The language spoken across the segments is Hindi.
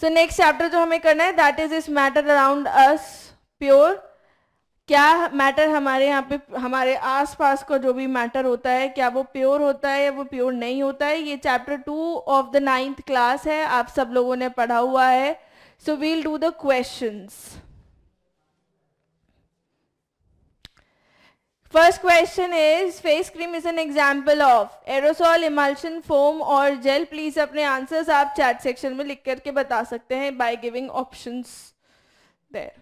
सो नेक्स्ट चैप्टर जो हमें करना है दैट इज इस मैटर अराउंड अस प्योर। क्या मैटर हमारे यहाँ पे हमारे आसपास का जो भी मैटर होता है क्या वो प्योर होता है या वो प्योर नहीं होता है। ये chapter 2 of the 9th class है, आप सब लोगों ने पढ़ा हुआ है। So we'll do the questions. First question is face cream is an example of aerosol, emulsion, foam और gel. Please अपने answers आप chat section में लिख करके बता सकते हैं by giving options there.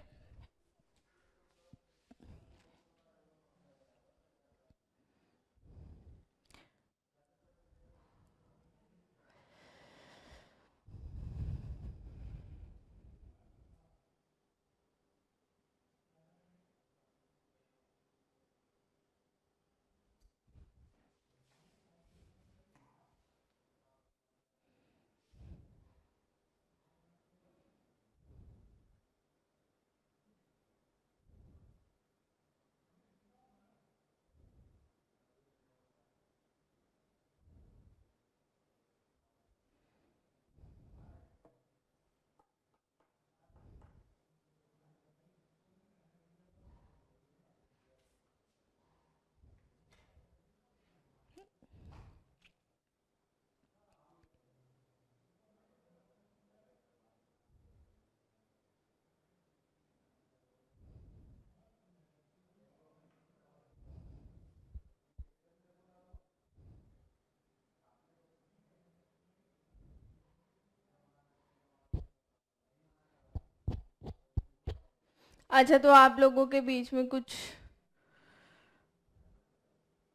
अच्छा, तो आप लोगों के बीच में कुछ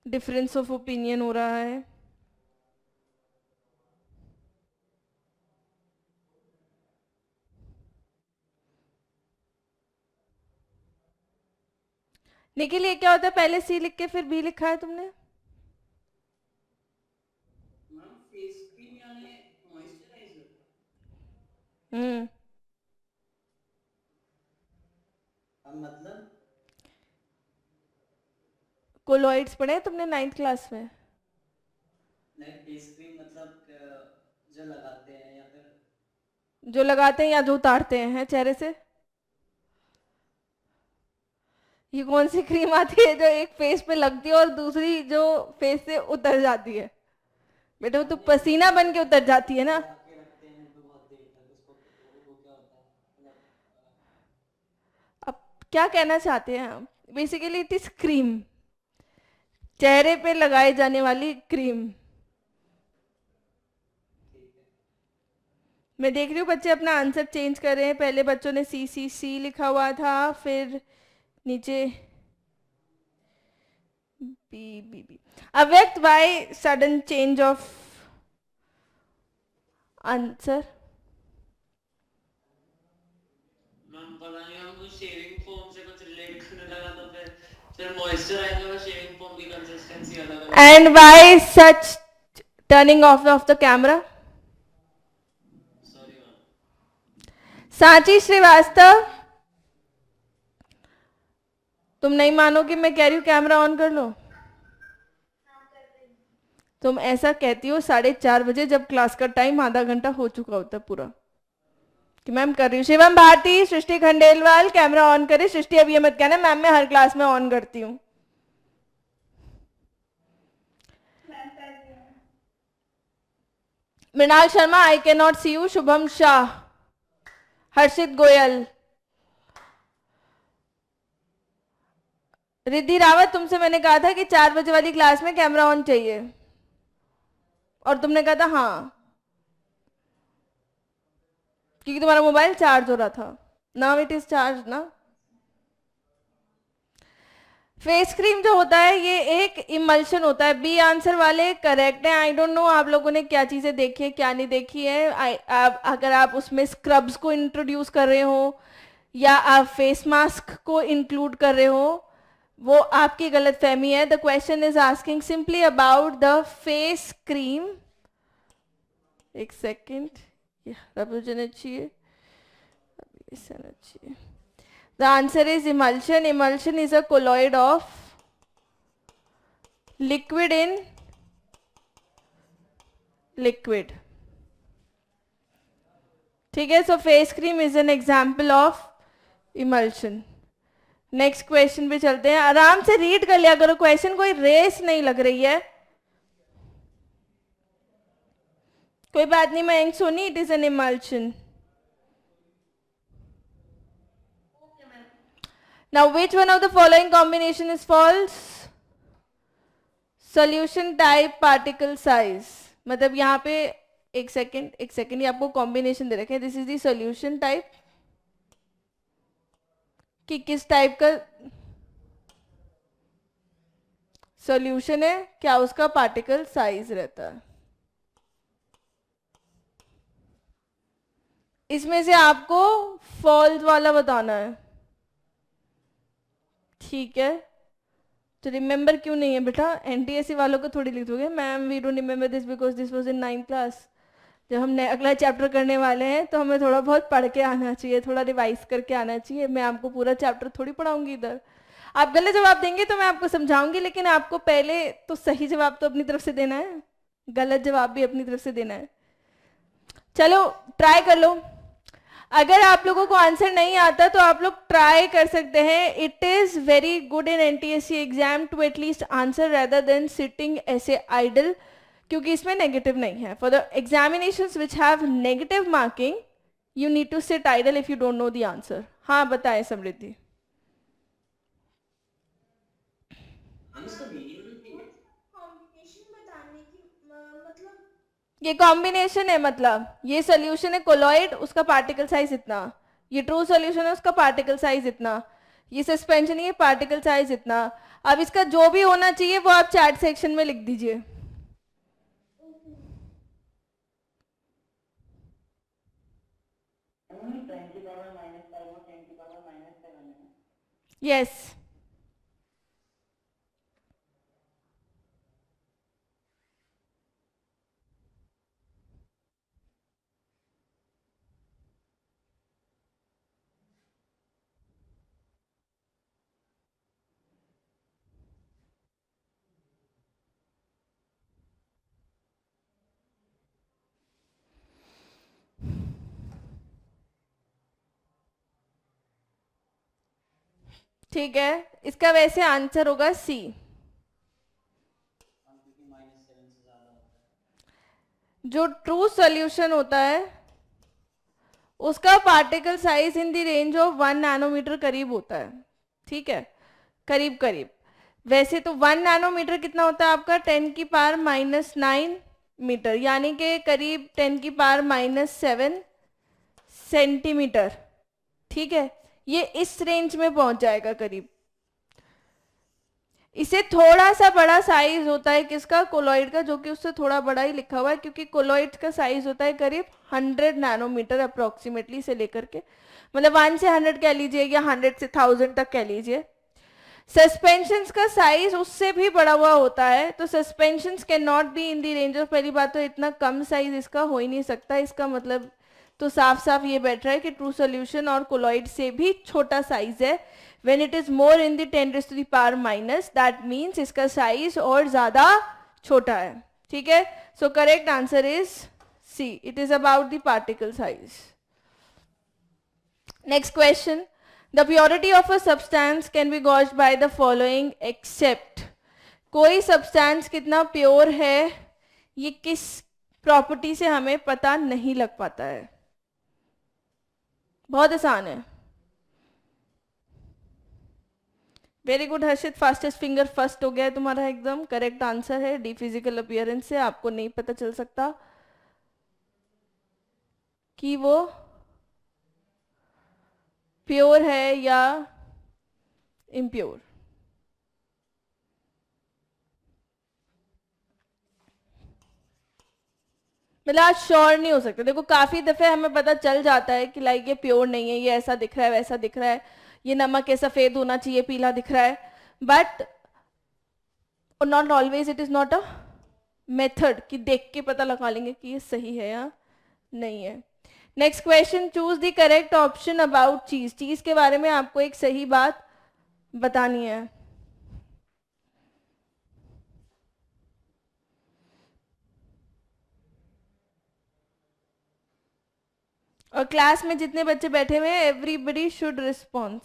डिफरेंस ऑफ ओपिनियन हो रहा है। निखिल, ये क्या होता है? पहले सी लिख के फिर बी लिखा है तुमने। मैम फेस क्रीम यानी मॉइस्चराइजर। मतलब कोलॉइड्स पढ़े हैं तुमने 9th क्लास में? नहीं, फेस क्रीम मतलब जो लगाते हैं या फिर जो लगाते हैं या जो उतारते हैं चेहरे से। ये कौन सी क्रीम आती है जो एक फेस पे लगती है और दूसरी जो फेस से उतर जाती है? बेटा वो तो मैम एक पसीना बन के उतर जाती है ना। लगा के रखते हैं तो बहुत देर तक उसको, वो क्या होता है मतलब अब क्या कहना चाहते हैं हम? बेसिकली इट इज क्रीम, चेहरे पे लगाई जाने वाली क्रीम। ठीक है। मैं देख रही हूँ बच्चे अपना आंसर चेंज कर रहे हैं। पहले बच्चों ने सी सी सी लिखा हुआ था, फिर नीचे बी बी बी। अव्यक्त, by sudden change of answer. Ma'am पता नहीं, हम कुछ शेविंग फोम से कुछ रिलेट करने लगा तो फिर मॉइस्चराइजर और शेविंग फोम की कंसिस्टेंसी अलग अलग हो एंड गई। By such turning off the camera. Sorry ma'am. Sanchi Shrivastava, तुम नहीं मानोगे, मैं कह रही हूँ कैमरा ऑन कर लो। तुम ऐसा कहती हो 4:30 बजे जब क्लास का टाइम आधा घंटा हो चुका होता है पूरा कि मैम कर रही हूँ। शिवम भारती, सृष्टि खंडेलवाल, कैमरा ऑन करे। सृष्टि अब ये मत कहना मैम मैं हर क्लास में ऑन करती हूँ। Mrinal Sharma, I cannot see you. Shubham Shah, Harshit Goyal, Riddhi Rawat, तुमसे मैंने कहा था कि 4 बजे वाली क्लास में कैमरा ऑन चाहिए और तुमने कहा था हाँ, क्योंकि तुम्हारा मोबाइल चार्ज हो रहा था। नाउ इट इज चार्ज ना। फेस क्रीम जो होता है ये एक इमल्शन होता है। बी आंसर वाले करेक्ट है। आई डोंट नो आप लोगों ने क्या चीजें देखी है क्या नहीं देखी है। अगर आप उसमें स्क्रब्स को इंट्रोड्यूस कर रहे हो या आप फेस मास्क को इंक्लूड कर रहे हो, वो आपकी गलत फहमी है। The question is asking simply about the face cream. एक सेकेंड, रब जाना चाहिए, चाहिए। The answer is emulsion. Emulsion is a colloid of liquid in liquid. ठीक है, सो face cream is an example of emulsion. Next question पे चलते हैं, आराम से रीड कर लिया करो क्वेश्चन, कोई रेस नहीं लग रही है। कोई बात नहीं Mayank Soni, it is an emulsion. Now which one of the following combination is false? Solution type particle size, मतलब यहाँ पे एक सेकेंड ये आपको कॉम्बिनेशन दे रखे हैं, this is the solution type, कि किस टाइप का सॉल्यूशन है, क्या उसका पार्टिकल साइज रहता है। इसमें से आपको फॉल्स वाला बताना है, ठीक है। तो रिमेंबर क्यों नहीं है बेटा, एनटीएससी वालों को थोड़ी लिख दोगे ma'am we don't remember this because this was in 9th class. जब हम अगला चैप्टर करने वाले हैं तो हमें थोड़ा बहुत पढ़ के आना चाहिए, थोड़ा रिवाइज करके आना चाहिए। मैं आपको पूरा चैप्टर थोड़ी पढ़ाऊंगी इधर, आप गलत जवाब देंगे तो मैं आपको समझाऊंगी, लेकिन आपको पहले तो सही जवाब तो अपनी तरफ से देना है, गलत जवाब भी अपनी तरफ से देना है। चलो ट्राई कर लो, अगर आप लोगों को आंसर नहीं आता तो आप लोग ट्राई कर सकते हैं। It is very good in NTSC exam to at least answer rather than sitting ऐसे आइडल, क्योंकि इसमें नेगेटिव नहीं है। For the examinations which have negative marking you need to sit idle if you don't know the answer. हाँ बताएं समृद्धि। ये कॉम्बिनेशन है, मतलब ये सोल्यूशन है कोलॉइड, उसका पार्टिकल साइज इतना, ये ट्रू सोल्यूशन है उसका पार्टिकल साइज इतना, ये सस्पेंशन है पार्टिकल साइज इतना। अब इसका जो भी होना चाहिए वो आप चैट सेक्शन में लिख दीजिए। यस ठीक है, इसका वैसे आंसर होगा सी। जो ट्रू सोल्यूशन होता है उसका particle size in the range of 1 nanometre करीब होता है, ठीक है, करीब करीब। वैसे तो 1 नैनोमीटर कितना होता है आपका, 10⁻⁹ मीटर, यानी कि करीब 10⁻⁷ सेंटीमीटर, ठीक है। ये इस रेंज में पहुंच जाएगा करीब। इसे थोड़ा सा बड़ा साइज होता है किसका, कोलॉइड का, जो कि उससे थोड़ा बड़ा ही लिखा हुआ है, क्योंकि कोलॉइड का साइज होता है करीब 100 नैनोमीटर अप्रोक्सीमेटली से लेकर के, मतलब 1 से 100 कह लीजिए या 100 से 1000 तक कह लीजिए। सस्पेंशन का साइज उससे भी बड़ा हुआ होता है, तो suspension can not be in the range of, पहली बात तो इतना कम साइज इसका हो ही नहीं सकता, इसका मतलब तो साफ साफ ये बैठ रहा है कि ट्रू सोल्यूशन और कोलॉइड से भी छोटा साइज है। when it is more in the 10⁻⁻, that means इसका साइज और ज्यादा छोटा है, ठीक है। So correct answer is C, it is about the particle size. Next question, the purity of a substance can be gauged by the following except. कोई सब्सटेंस कितना प्योर है ये किस प्रॉपर्टी से हमें पता नहीं लग पाता है, बहुत आसान है। वेरी गुड हर्षित, फास्टेस्ट फिंगर फर्स्ट हो गया है तुम्हारा, एकदम करेक्ट आंसर है। डी फिजिकल अपीयरेंस से आपको नहीं पता चल सकता कि वो प्योर है या इम्प्योर। मतलब आज श्योर नहीं हो सकते, देखो काफी दफे हमें पता चल जाता है कि लाइक ये प्योर नहीं है, ये ऐसा दिख रहा है वैसा दिख रहा है, ये नमक है सफेद होना चाहिए पीला दिख रहा है, but not always it is not a method कि देख के पता लगा लेंगे कि ये सही है या नहीं है। Next question, choose the correct option about चीज। चीज के बारे में आपको एक सही बात बतानी है। और क्लास में जितने बच्चे बैठे हुए हैं एवरीबडी शुड रिस्पॉन्स.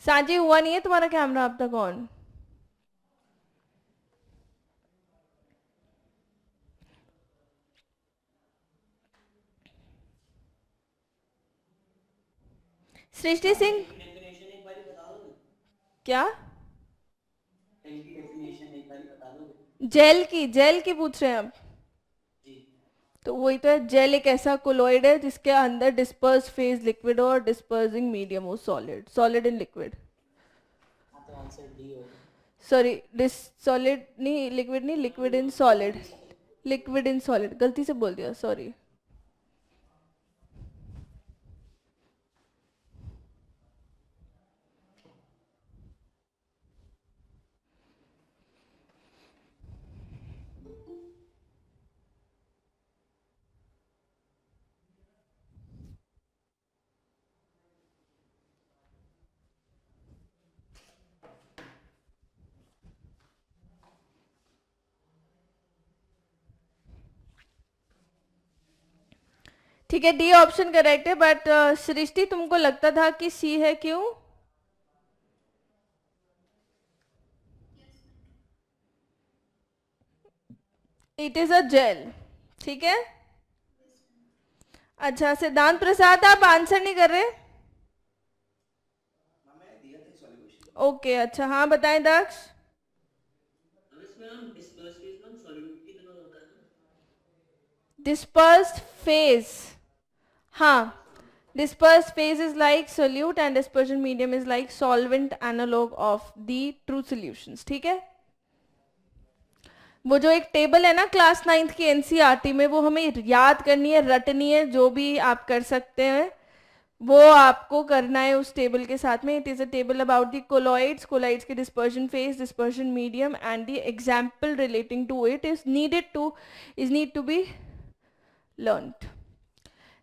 सांची हुआ नहीं है तुम्हारा कैमरा अब तक ऑन? सृष्टि सिंह डेफिनेशन एक बार बता दोगे? क्या? जेल की डेफिनेशन एक बार बता दोगे? जेल की पूछ रहे हैं हम. जी. तो वही तो है, जेल एक ऐसा कोलॉइड है जिसके अंदर डिस्पर्स फेज लिक्विड हो और डिस्पर्सिंग मीडियम हो सॉलिड. Solid and liquid. हाँ तो आंसर डी होगा. सॉरी, डिस सॉलिड नहीं, लिक्विड नहीं, liquid in solid. Liquid in solid गलती से बोल दिया, सॉरी. ठीक है, डी ऑप्शन करेक्ट है, बट सृष्टि तुमको लगता था कि सी है, क्यों? It is a gel. ठीक है. अच्छा, सिद्धांत प्रसाद आप आंसर नहीं कर रहे? ओके, अच्छा, हाँ बताएं दक्ष. अब इसमें हम डिस्पर्स फेज में सॉलिड की तरह होता है ना. डिस्पर्स्ड फेज, हाँ. Dispersed phase is like solute and dispersion medium is like solvent analog of the true solutions. ठीक है. वो जो एक टेबल है ना क्लास 9th की एनसीईआरटी में, वो हमें याद करनी है, रटनी है, जो भी आप कर सकते हैं वो आपको करना है उस टेबल के साथ में. It is a table about the colloids, colloids के dispersion phase, dispersion medium and the example relating to it is need to be learned.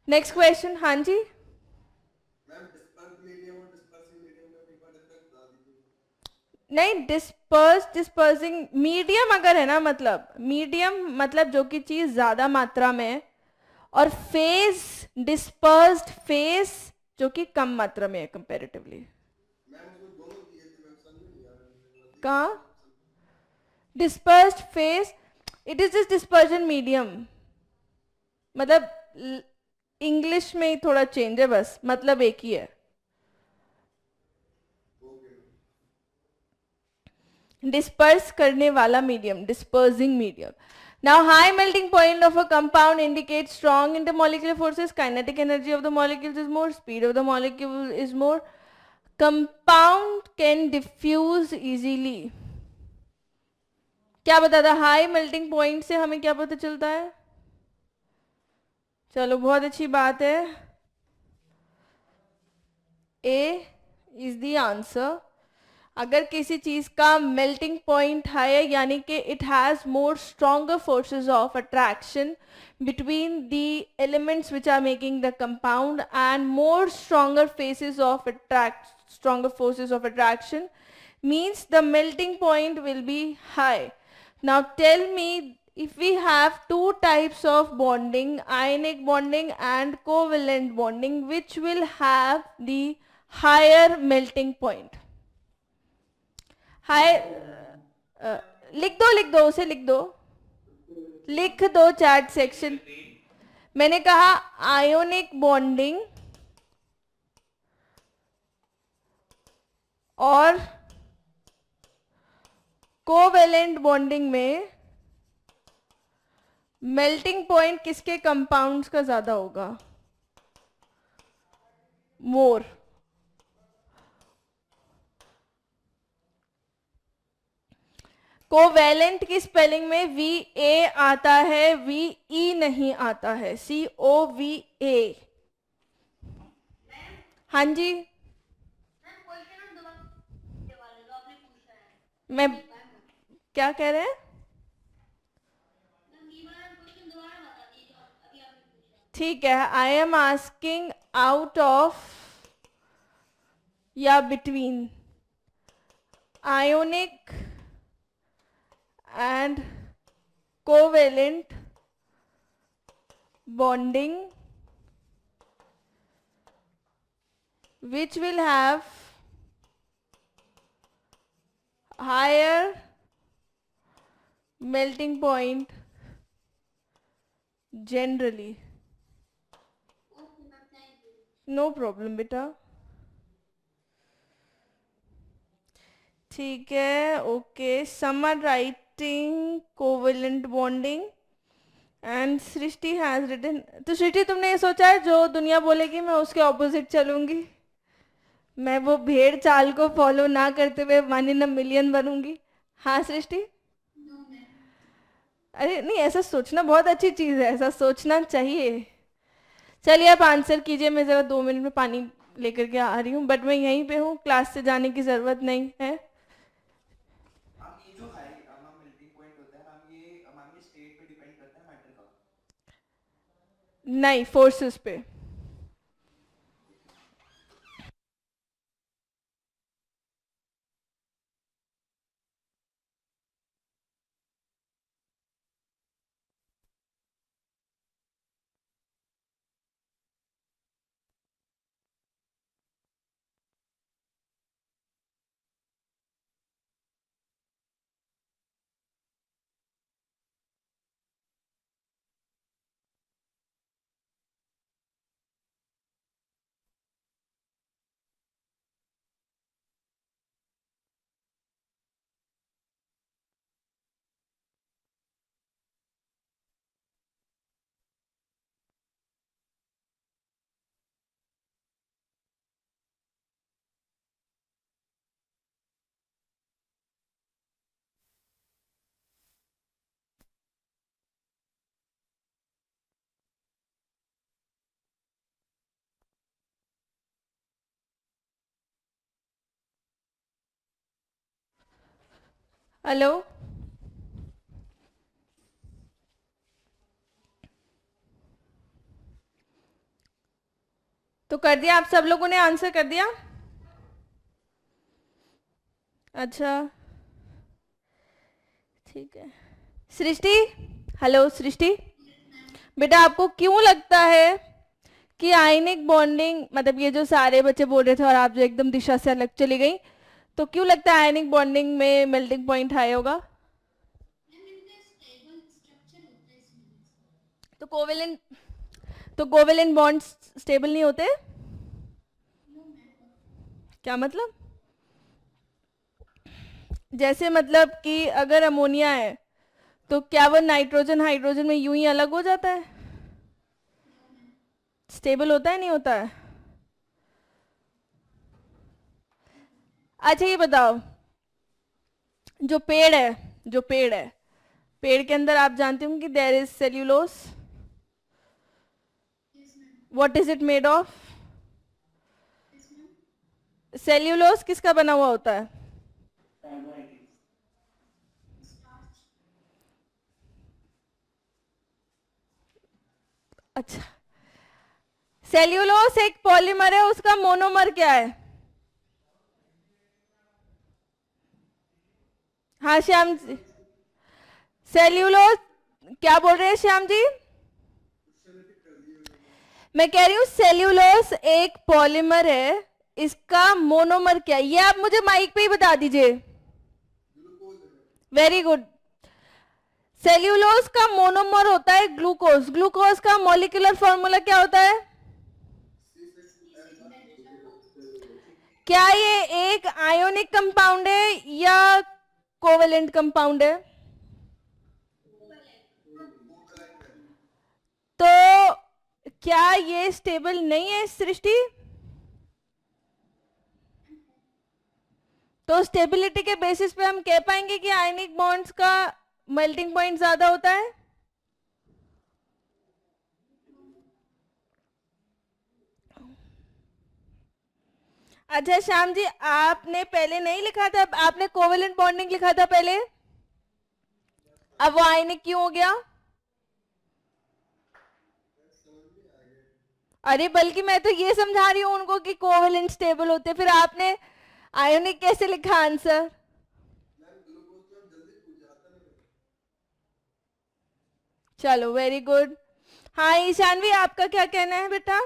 Next question. हाँ जी. नहीं, डिस्पर्सिंग मीडियम अगर है ना, मतलब मीडियम मतलब जो कि चीज ज्यादा मात्रा में है, और फेज डिस्पर्स्ड फेज जो कि कम मात्रा में है कंपैरेटिवली. कहाँ? Dispersed phase, it is just dispersion medium. मतलब इंग्लिश में ही थोड़ा चेंज है बस, मतलब एक ही है. डिस्पर्स करने वाला medium, dispersing medium. Now, high melting point of a compound indicates strong intermolecular forces. Kinetic energy of the molecules is more. Speed of the molecule is more. Compound can diffuse easily. क्या बता था? हाई मेल्टिंग पॉइंट से हमें क्या पता चलता है? चलो, बहुत अच्छी बात है. ए इज द आंसर. अगर किसी चीज का मेल्टिंग पॉइंट है, यानी कि it has more stronger forces of attraction between the elements which are making the compound and more stronger forces of attraction, means the melting point will be high. Now tell me, if we have two types of bonding, ionic bonding and covalent bonding, which will have the higher melting point? हाय, लिख दो उसे, लिख दो चैट सेक्शन. मैंने कहा आयोनिक बॉन्डिंग और कोवेलेंट बॉन्डिंग में मेल्टिंग पॉइंट किसके कंपाउंड्स का ज्यादा होगा? मोर. कोवेलेंट की स्पेलिंग में वी ए आता है, वी ई नहीं आता है, COVA। हाँ जी, मैं क्या कह रहे हैं? ठीक है, I am asking out of या between ionic and covalent bonding which will have higher melting point generally. No problem बेटा। ठीक है, okay. some are writing covalent bonding and Srishti has written। तो सृष्टि तुमने ये सोचा है जो दुनिया बोलेगी मैं उसके ऑपोजिट चलूंगी, मैं वो भेड़ चाल को फॉलो ना करते हुए 1 in a million बनूंगी? हाँ सृष्टि? अरे नहीं, ऐसा सोचना बहुत अच्छी चीज है, ऐसा सोचना चाहिए। चलिए आप आंसर कीजिए, मैं जरा 2 मिनट में पानी लेकर के आ रही हूँ, बट मैं यहीं पे हूँ, क्लास से जाने की जरूरत नहीं है। हम ये जो हाई मेल्टिंग पॉइंट होता है हम ये स्टेट पे डिपेंड करता है मैटर का। नहीं, फोर्सेस पे। हेलो, तो कर दिया? आप सब लोगों ने आंसर कर दिया? अच्छा, ठीक है। सृष्टि, हेलो सृष्टि, बेटा आपको क्यों लगता है कि आयनिक बॉन्डिंग, मतलब ये जो सारे बच्चे बोल रहे थे और आप जो एकदम दिशा से अलग चली गई, तो क्यों लगता है आयनिक बॉन्डिंग में मेल्टिंग पॉइंट हाई होगा? तो कोवेलेंट बॉन्ड्स स्टेबल नहीं होते? क्या मतलब? जैसे मतलब कि अगर अमोनिया है तो क्या वो नाइट्रोजन हाइड्रोजन में यूं ही अलग हो जाता है? स्टेबल होता है, नहीं होता है? अच्छा ये बताओ, जो पेड़ है, जो पेड़ है, पेड़ के अंदर आप जानते हो कि there is cellulose. What is it made of? Cellulose किसका बना हुआ होता है? अच्छा, सेल्यूलोस एक पॉलीमर है, उसका मोनोमर क्या है? हाँ श्याम जी, सेल्यूलोस क्या बोल रहे हैं श्याम जी? मैं कह रही हूँ सेल्यूलोस एक पॉलीमर है, इसका मोनोमर क्या है? ये आप मुझे माइक पे ही बता दीजिए। Very good. सेल्यूलोस का मोनोमर होता है ग्लूकोज। ग्लूकोज का मॉलिक्यूलर फॉर्मूला क्या होता है? क्या ये एक आयोनिक कंपाउंड है या कोवेलेंट कंपाउंड है? तो क्या ये स्टेबल नहीं है सृष्टि? तो स्टेबिलिटी के बेसिस पे हम कह पाएंगे कि आयनिक बॉन्ड्स का मेल्टिंग पॉइंट ज्यादा होता है। अच्छा श्याम जी, आपने पहले नहीं लिखा था, आपने कोवेलेंट बॉन्डिंग लिखा था पहले, अब वो आयनिक क्यों हो गया? अरे बल्कि मैं तो ये समझा रही हूँ उनको कि कोवेलेंट स्टेबल होते, फिर आपने आयोनिक कैसे लिखा आंसर? चलो वेरी गुड। हाँ ईशानवी, आपका क्या कहना है बेटा?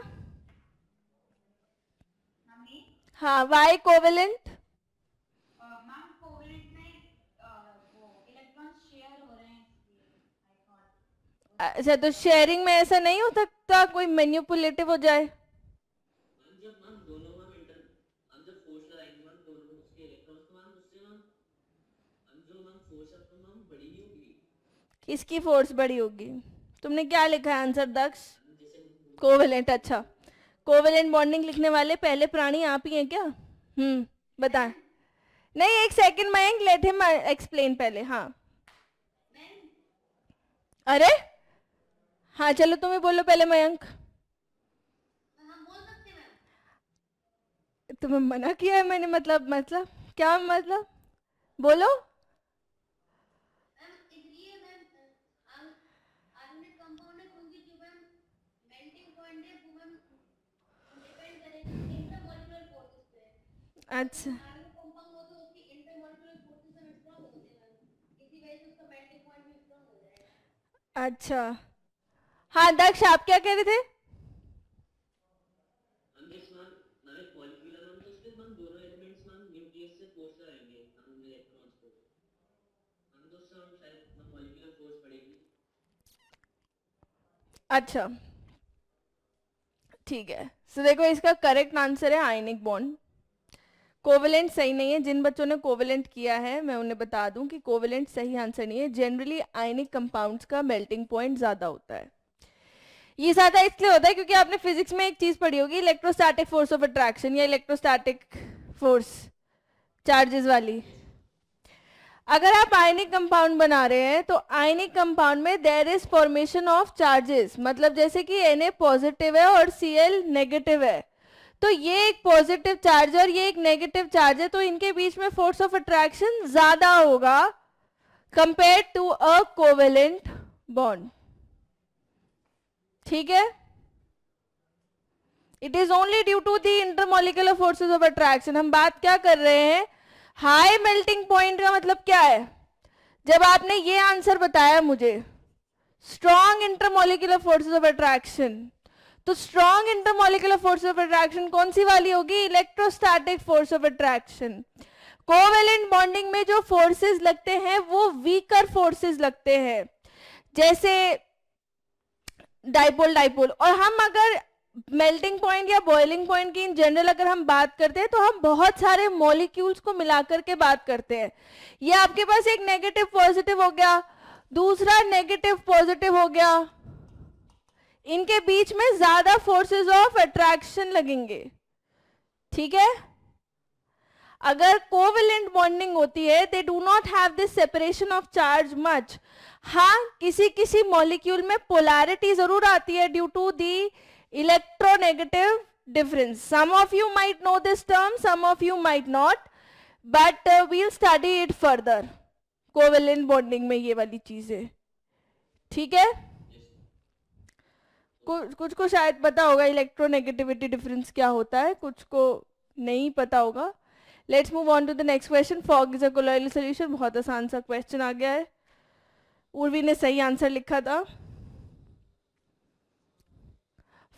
हाँ वाई कोवेलेंट? मैम कोवेलेंट में वो इलेक्ट्रॉन शेयर हो रहे हैं इसलिए आई थॉट। अच्छा, तो शेयरिंग में ऐसा नहीं हो सकता कोई मैनिपुलेटिव हो जाए? जब मैम दोनों हम जब फोर्स लगाएंगे मैम दोनों उसके इलेक्ट्रॉन्स को मैम उससे मैम जो मैम फोर्स है तो मैम बड़ी नहीं होगी। किसकी फोर्स बड़ी होगी? तुमने क्या लिखा है आंसर दक्ष? जैसे कोवेलेंट। अच्छा, कोवेलेंट बॉन्डिंग लिखने वाले पहले प्राणी आप ही हैं क्या? बताएं। नहीं एक second Mayank, let him explain पहले। हाँ अरे हाँ चलो तुम्हें बोलो पहले मयंक। हम बोल सकते हैं मैम। तुम्हें मना किया है मैंने? मतलब क्या मतलब? बोलो। मैम इसलिए मैम आर्गेनिक कंपाउंड है क्योंकि जो मैम मेल्टिंग पॉइंट है वो मैम डिपेंड करेगा इंटरमॉलिक्यूलर फोर्सेस पे। अच्छा आर्गेनिक कंपाउंड हो तो उसकी इंटरमॉलिक्यूलर फोर्सेस से स्ट्रांग होते हैं मैम, इसी वजह से उसका मेल्टिंग पॉइंट भी स्ट्रांग हो जाएगा। अच्छा। हाँ दक्ष, आप क्या कह रहे थे? हम जिस मैम एक मॉलिक्यूल है मैम तो उसके मैम दोनों एलिमेंट्स मैम न्यूक्लियस से फोर्स लगाएंगे हम इलेक्ट्रॉन्स को हम तो उससे हम शायद मैम मॉलिक्यूलर फोर्स बढ़ेगी। अच्छा ठीक है, सो देखो इसका करेक्ट आंसर है आयनिक बॉन्ड। कोवेलेंट सही नहीं है। जिन बच्चों ने कोवेलेंट किया है मैं उन्हें बता दूं कि कोवेलेंट सही आंसर नहीं है। जनरली आयनिक कंपाउंड्स का मेल्टिंग पॉइंट ज्यादा होता है। ये ज्यादा इसलिए होता है क्योंकि आपने फिजिक्स में एक चीज पढ़ी होगी, इलेक्ट्रोस्टैटिक फोर्स ऑफ अट्रैक्शन या इलेक्ट्रोस्टैटिक फोर्स चार्जेस वाली। अगर आप आयनिक कंपाउंड बना रहे हैं तो आयनिक कंपाउंड में there is formation of charges, मतलब जैसे कि Na पॉजिटिव है और Cl नेगेटिव है, तो ये एक पॉजिटिव चार्ज और ये एक नेगेटिव चार्ज है, तो इनके बीच में फोर्स ऑफ अट्रैक्शन ज्यादा होगा compare to a covalent bond. ठीक है, it is only due to the intermolecular forces of attraction. हम बात क्या कर रहे हैं? हाई मेल्टिंग पॉइंट का मतलब क्या है? जब आपने ये आंसर बताया मुझे, strong intermolecular forces of attraction, तो strong intermolecular force of attraction कौन सी वाली होगी? Electrostatic force of attraction. Covalent bonding में जो फोर्सेस लगते हैं वो वीकर फोर्सेस लगते हैं, जैसे डाइपोल डाइपोल। और हम अगर मेल्टिंग पॉइंट या बॉइलिंग पॉइंट की इन जनरल अगर हम बात करते हैं तो हम बहुत सारे मॉलिक्यूल्स को मिलाकर के बात करते हैं। ये आपके पास एक नेगेटिव पॉजिटिव हो गया, दूसरा नेगेटिव पॉजिटिव हो गया, इनके बीच में ज्यादा फोर्सेस ऑफ अट्रैक्शन लगेंगे। ठीक है, अगर कोवेलेंट बॉन्डिंग होती है they do not have this separation of charge much. हाँ, किसी किसी मॉलिक्यूल में पोलैरिटी जरूर आती है due to the electronegative difference. Some of you might know this term, some of you might not, but we'll study it further. Covalent bonding में ये वाली चीजें, ठीक है? कुछ को शायद पता होगा इलेक्ट्रोनेगेटिविटी डिफरेंस क्या होता है, कुछ को नहीं पता होगा। Let's move on to the next question. Fog is a colloidal solution, बहुत आसान सा क्वेश्चन आ गया है। उर्वी ने सही आंसर लिखा था।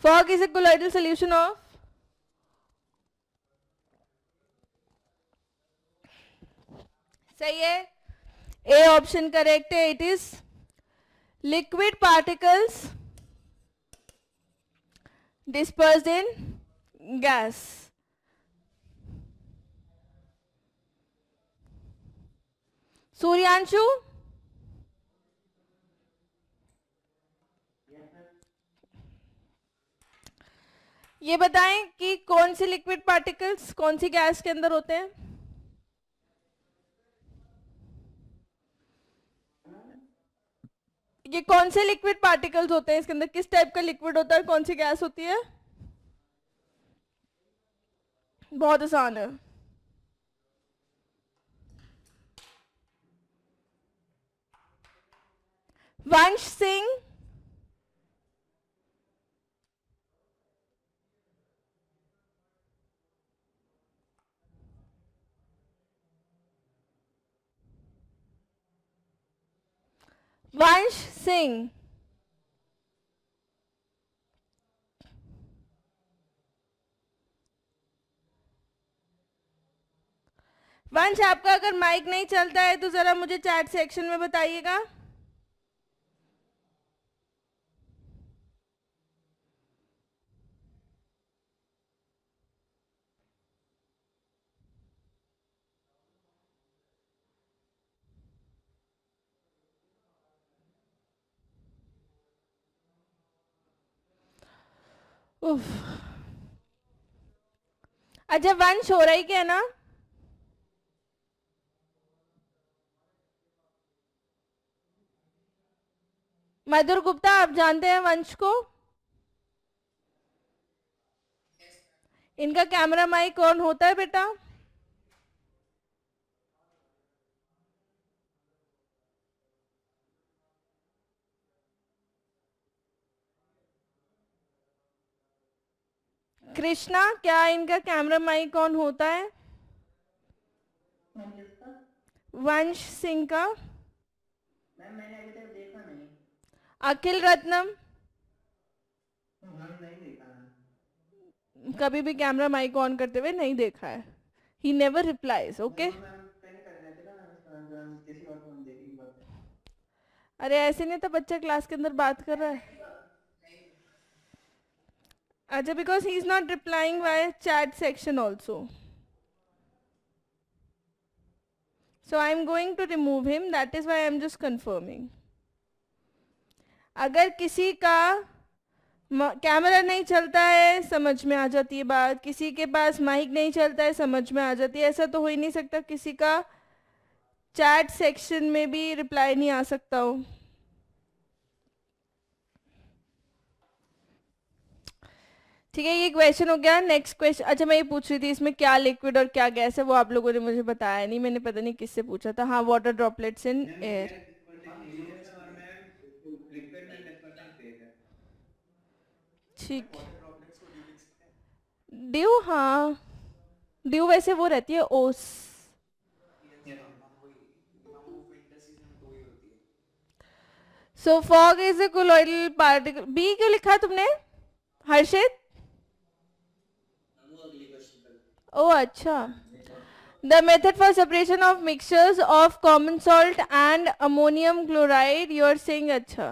Fog is a colloidal solution of सही है, ए ऑप्शन करेक्ट है। It is liquid particles dispersed in gas. Suryanshu, ये बताएं कि कौन सी लिक्विड पार्टिकल्स कौन सी गैस के अंदर होते हैं? ये कौन से लिक्विड पार्टिकल्स होते हैं इसके अंदर, किस टाइप का लिक्विड होता है, कौन सी गैस होती है? बहुत आसान है। वंश सिंह, वंश सिंह। वंश आपका अगर माइक नहीं चलता है तो जरा मुझे चैट सेक्शन में बताइएगा। उफ। अच्छा वंश हो रहा ही क्या ना? मधुर गुप्ता, आप जानते हैं वंश को? इनका कैमरा माइक ऑन होता है बेटा? कृष्णा, क्या इनका कैमरा माइक ऑन होता है? वंश सिंह का। मैम मैंने अभी तक देखा नहीं। अखिल रत्नम, मैम नहीं देखा। कभी भी कैमरा माइक ऑन करते हुए नहीं देखा है। He never replies. Okay, ma'am कहीं कर रहे थे ना, मैम किसी और को देखी बात है। अरे ऐसे नहीं तो बच्चा क्लास के अंदर बात कर रहा है। अच्छा, because he is not replying via chat section also, so I am going to remove him, that is why I am just confirming. अगर किसी का कैमरा नहीं चलता है समझ में आ जाती है बात, किसी के पास माइक नहीं चलता है समझ में आ जाती है। ऐसा तो हो ही नहीं सकता किसी का चैट सेक्शन में भी रिप्लाई नहीं आ सकता हो। ठीक है, ये क्वेश्चन हो गया। नेक्स्ट क्वेश्चन, अच्छा मैं ये पूछ रही थी इसमें क्या लिक्विड और क्या गैस है, वो आप लोगों ने मुझे बताया नहीं, मैंने पता नहीं किससे पूछा था। हाँ, वाटर ड्रॉपलेट्स इन एयर। ठीक, ड्रॉपलेट्स को ड्यू लिख सकते हैं। ड्यू, हाँ ड्यू वैसे वो रहती है ओस। वो विंटर सीजन में तो ही होती है। So fog is a colloidal particle. B क्यों लिखा है तुमने हर्षित? वो अगले क्वेश्चन पर। ओ अच्छा। The method for separation of mixtures of common salt and ammonium chloride, you are saying अच्छा।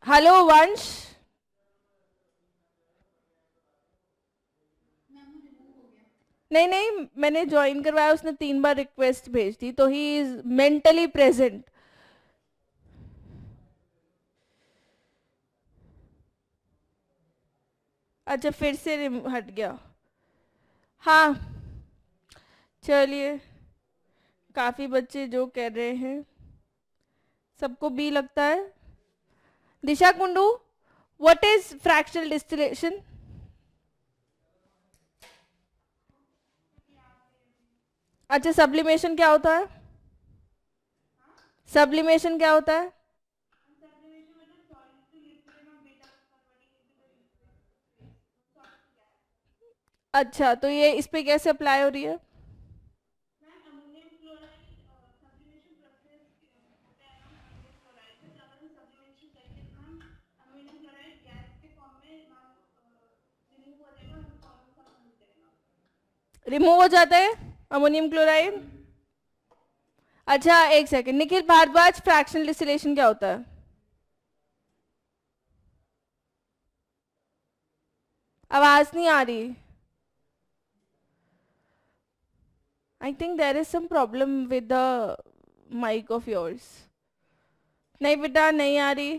हेलो वंश। नहीं नहीं, मैंने ज्वाइन करवाया, उसने 3 बार रिक्वेस्ट भेज दी, तो ही इज मेंटली प्रेजेंट। अच्छा फिर से हट गया। हाँ चलिए, काफी बच्चे जो कह रहे हैं सबको बी लगता है। Disha Kundu, what is fractional distillation? अच्छा, सब्लिमेशन क्या होता है? सब्लिमेशन क्या होता है? अच्छा, तो ये इस पे कैसे अप्लाई हो रही है? रिमूव हो जाता है अमोनियम क्लोराइड। अच्छा एक second, Nikhil Bhardwaj, fractional distillation क्या होता है? आवाज नहीं आ रही। I think there is some problem with the mic of yours. नहीं बेटा नहीं आ रही,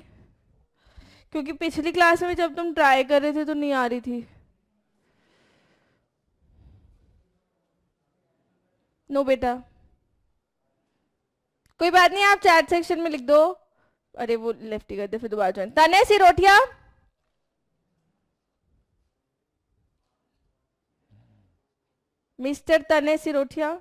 क्योंकि पिछली क्लास में जब तुम ट्राई कर रहे थे तो नहीं आ रही थी। नो बेटा, कोई बात नहीं, आप चैट सेक्शन में लिख दो। अरे वो लेफ्ट ही करते, फिर दोबारा ज्वाइन। तने सिरोठिया, मिस्टर तने सिरोठिया।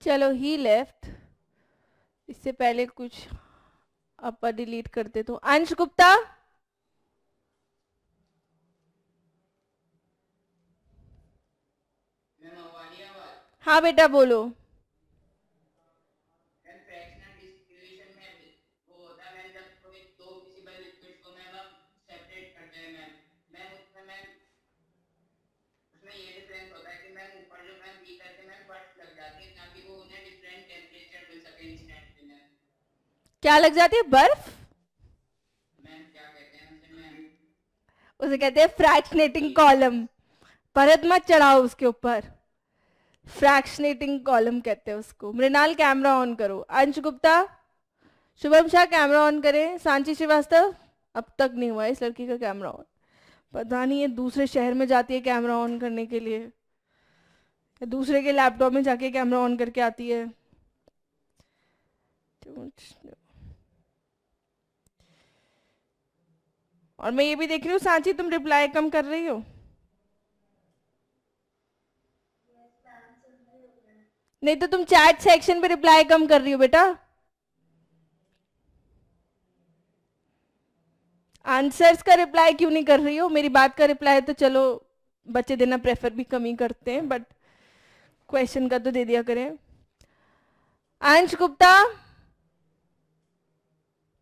चलो ही लेफ्ट, इससे पहले कुछ अपर डिलीट करते तो। अंश गुप्ता, मैम वाली आवाज। हाँ बेटा बोलो। मैम फ्रैक्शनल डिस्टिलेशन में वो होता है मैम, जब कोई दो फिजिबल लिक्विड को मैम हम सेपरेट करते हैं मैम, मैम उसमें ये डिफरेंस होता है कि मैम ऊपर जो मैम बी करके मैम बर्फ लग जाती है, ताकि वो उन्हें डिफरेंट टेम्परेचर मिल सके इंस्टेंट में। क्या लग जाती है? बर्फ? मैम क्या कहते हैं उसे मैम? उसे कहते हैं फ्रैक्शनेटिंग कॉलम। परत मत चढ़ाओ उसके ऊपर, फ्रैक्शनेटिंग कॉलम कहते हैं उसको। मृणाल कैमरा ऑन करो। अंश गुप्ता, शुभम शाह कैमरा ऑन करें। सांची श्रीवास्तव, अब तक नहीं हुआ इस लड़की का कैमरा ऑन, पता नहीं ये दूसरे शहर में जाती है कैमरा ऑन करने के लिए, या दूसरे के लैपटॉप में जाके कैमरा ऑन करके आती है। और मैं ये भी देख रही हूँ सांची, तुम रिप्लाई कम कर रही हो। नहीं तो तुम चैट सेक्शन पे रिप्लाई कम कर रही हो बेटा। आंसर्स का रिप्लाई क्यों नहीं कर रही हो? मेरी बात का रिप्लाई तो चलो बच्चे देना प्रेफर भी कम ही करते हैं, बट क्वेश्चन का तो दे दिया करें। अंश गुप्ता,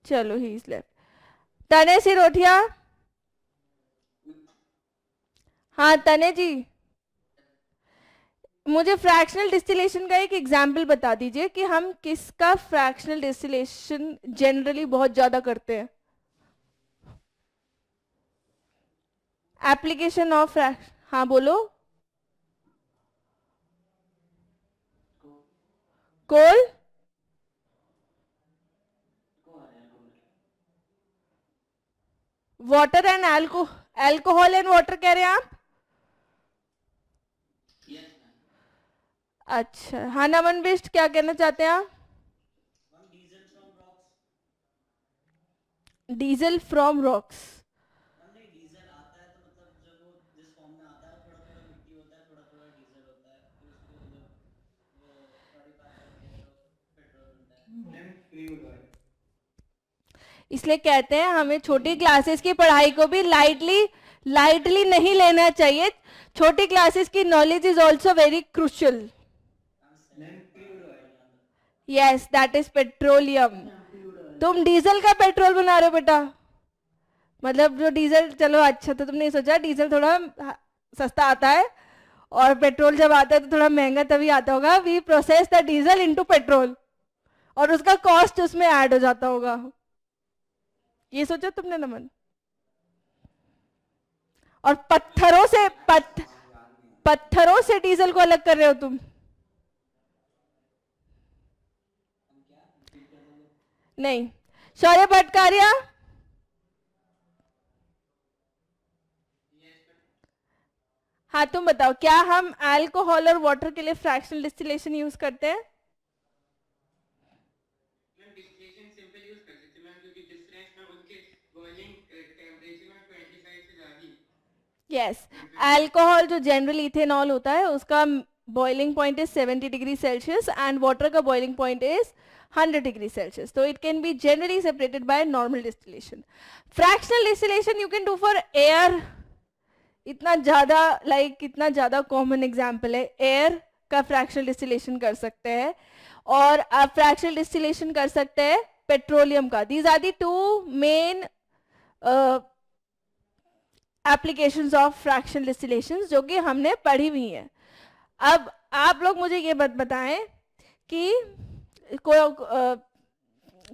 चलो ही इज लेफ्ट। तने सिरोठिया, हाँ तने जी, मुझे फ्रैक्शनल डिस्टिलेशन का एक एग्जाम्पल बता दीजिए कि हम किसका फ्रैक्शनल डिस्टिलेशन जनरली बहुत ज्यादा करते हैं। एप्लीकेशन ऑफ फ्रैक्शन, हाँ बोलो। Coal, water and alcohol and water कह रहे हैं आप? अच्छा, हाँ नमन बिष्ट, क्या कहना चाहते हैं आप? Diesel from rocks. डीजल आता है तो मतलब जब वो जिस फॉर्म में आता है थोड़ा थोड़ा मिट्टी होता है, थोड़ा थोड़ा डीजल होता है, फिर उसको जब वो मॉडिफाई करते हैं तो पेट्रोल बनता है। इसलिए कहते हैं हमें छोटी क्लासेस की पढ़ाई को भी लाइटली नहीं लेना चाहिए। छोटी क्लासेस की knowledge is also very crucial. Yes, that is petroleum. तुम डीजल का पेट्रोल बना रहे हो बेटा, मतलब जो डीजल, चलो अच्छा तो तुमने सोचा डीजल थोड़ा सस्ता आता है और पेट्रोल जब आता है तो थोड़ा महंगा तभी आता होगा। We process the diesel into petrol और उसका कॉस्ट उसमें ऐड हो जाता होगा, ये सोचा तुमने नमन? और पत्थरों से डीजल को अलग कर रहे हो तुम। नहीं। शौर्य भट्टाचार्य, हाँ तुम बताओ, क्या हम अल्कोहल और वाटर के लिए फ्रैक्शनल डिस्टिलेशन यूज करते हैं? डिस्टिलेशन सिंपल यूज कर सकते हैं मैम, क्योंकि डिफरेंस में उनके बॉइलिंग टेंपरेचर में 25 से ज्यादा। यस, अल्कोहल जो जनरल इथेनॉल होता है उसका boiling point is 70 degree Celsius and water का boiling point is 100 degree Celsius, तो it can be generally separated by normal distillation. Fractional distillation you can do for air. इतना ज्यादा कॉमन एग्जाम्पल है, एयर का फ्रैक्शनल डिस्टिलेशन कर सकते हैं और आप फ्रैक्शनल डिस्टिलेशन कर सकते हैं पेट्रोलियम का। These are the two main applications of fractional distillations जो कि हमने पढ़ी हुई हैं। अब आप लोग मुझे ये बताएं कि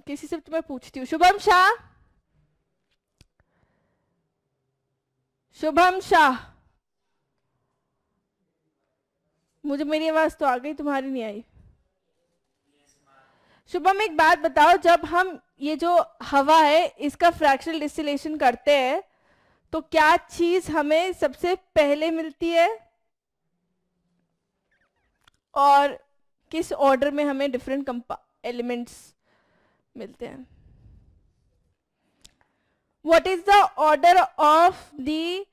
किसी से मैं पूछती हूँ, शुभम शाह, शुभम शाह, मुझे मेरी आवाज तो आ गई, तुम्हारी नहीं आई। शुभम एक बात बताओ, जब हम ये जो हवा है इसका फ्रैक्शनल डिस्टिलेशन करते हैं तो क्या चीज हमें सबसे पहले मिलती है और किस ऑर्डर में हमें डिफरेंट एलिमेंट्स मिलते हैं? What is the order of the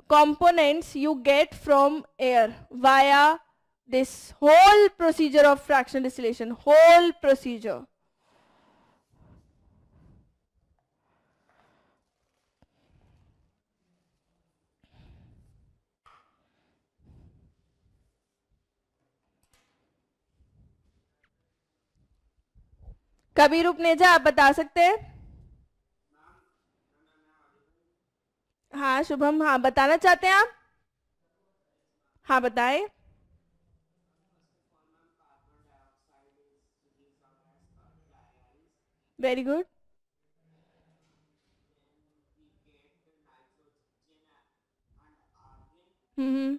components you get from air via this whole procedure of fractional distillation, whole procedure? Kabir Upneja, आप बता सकते हैं? हाँ शुभम, हाँ बताना चाहते हैं आप? हाँ बताएं। Very good. हम्म,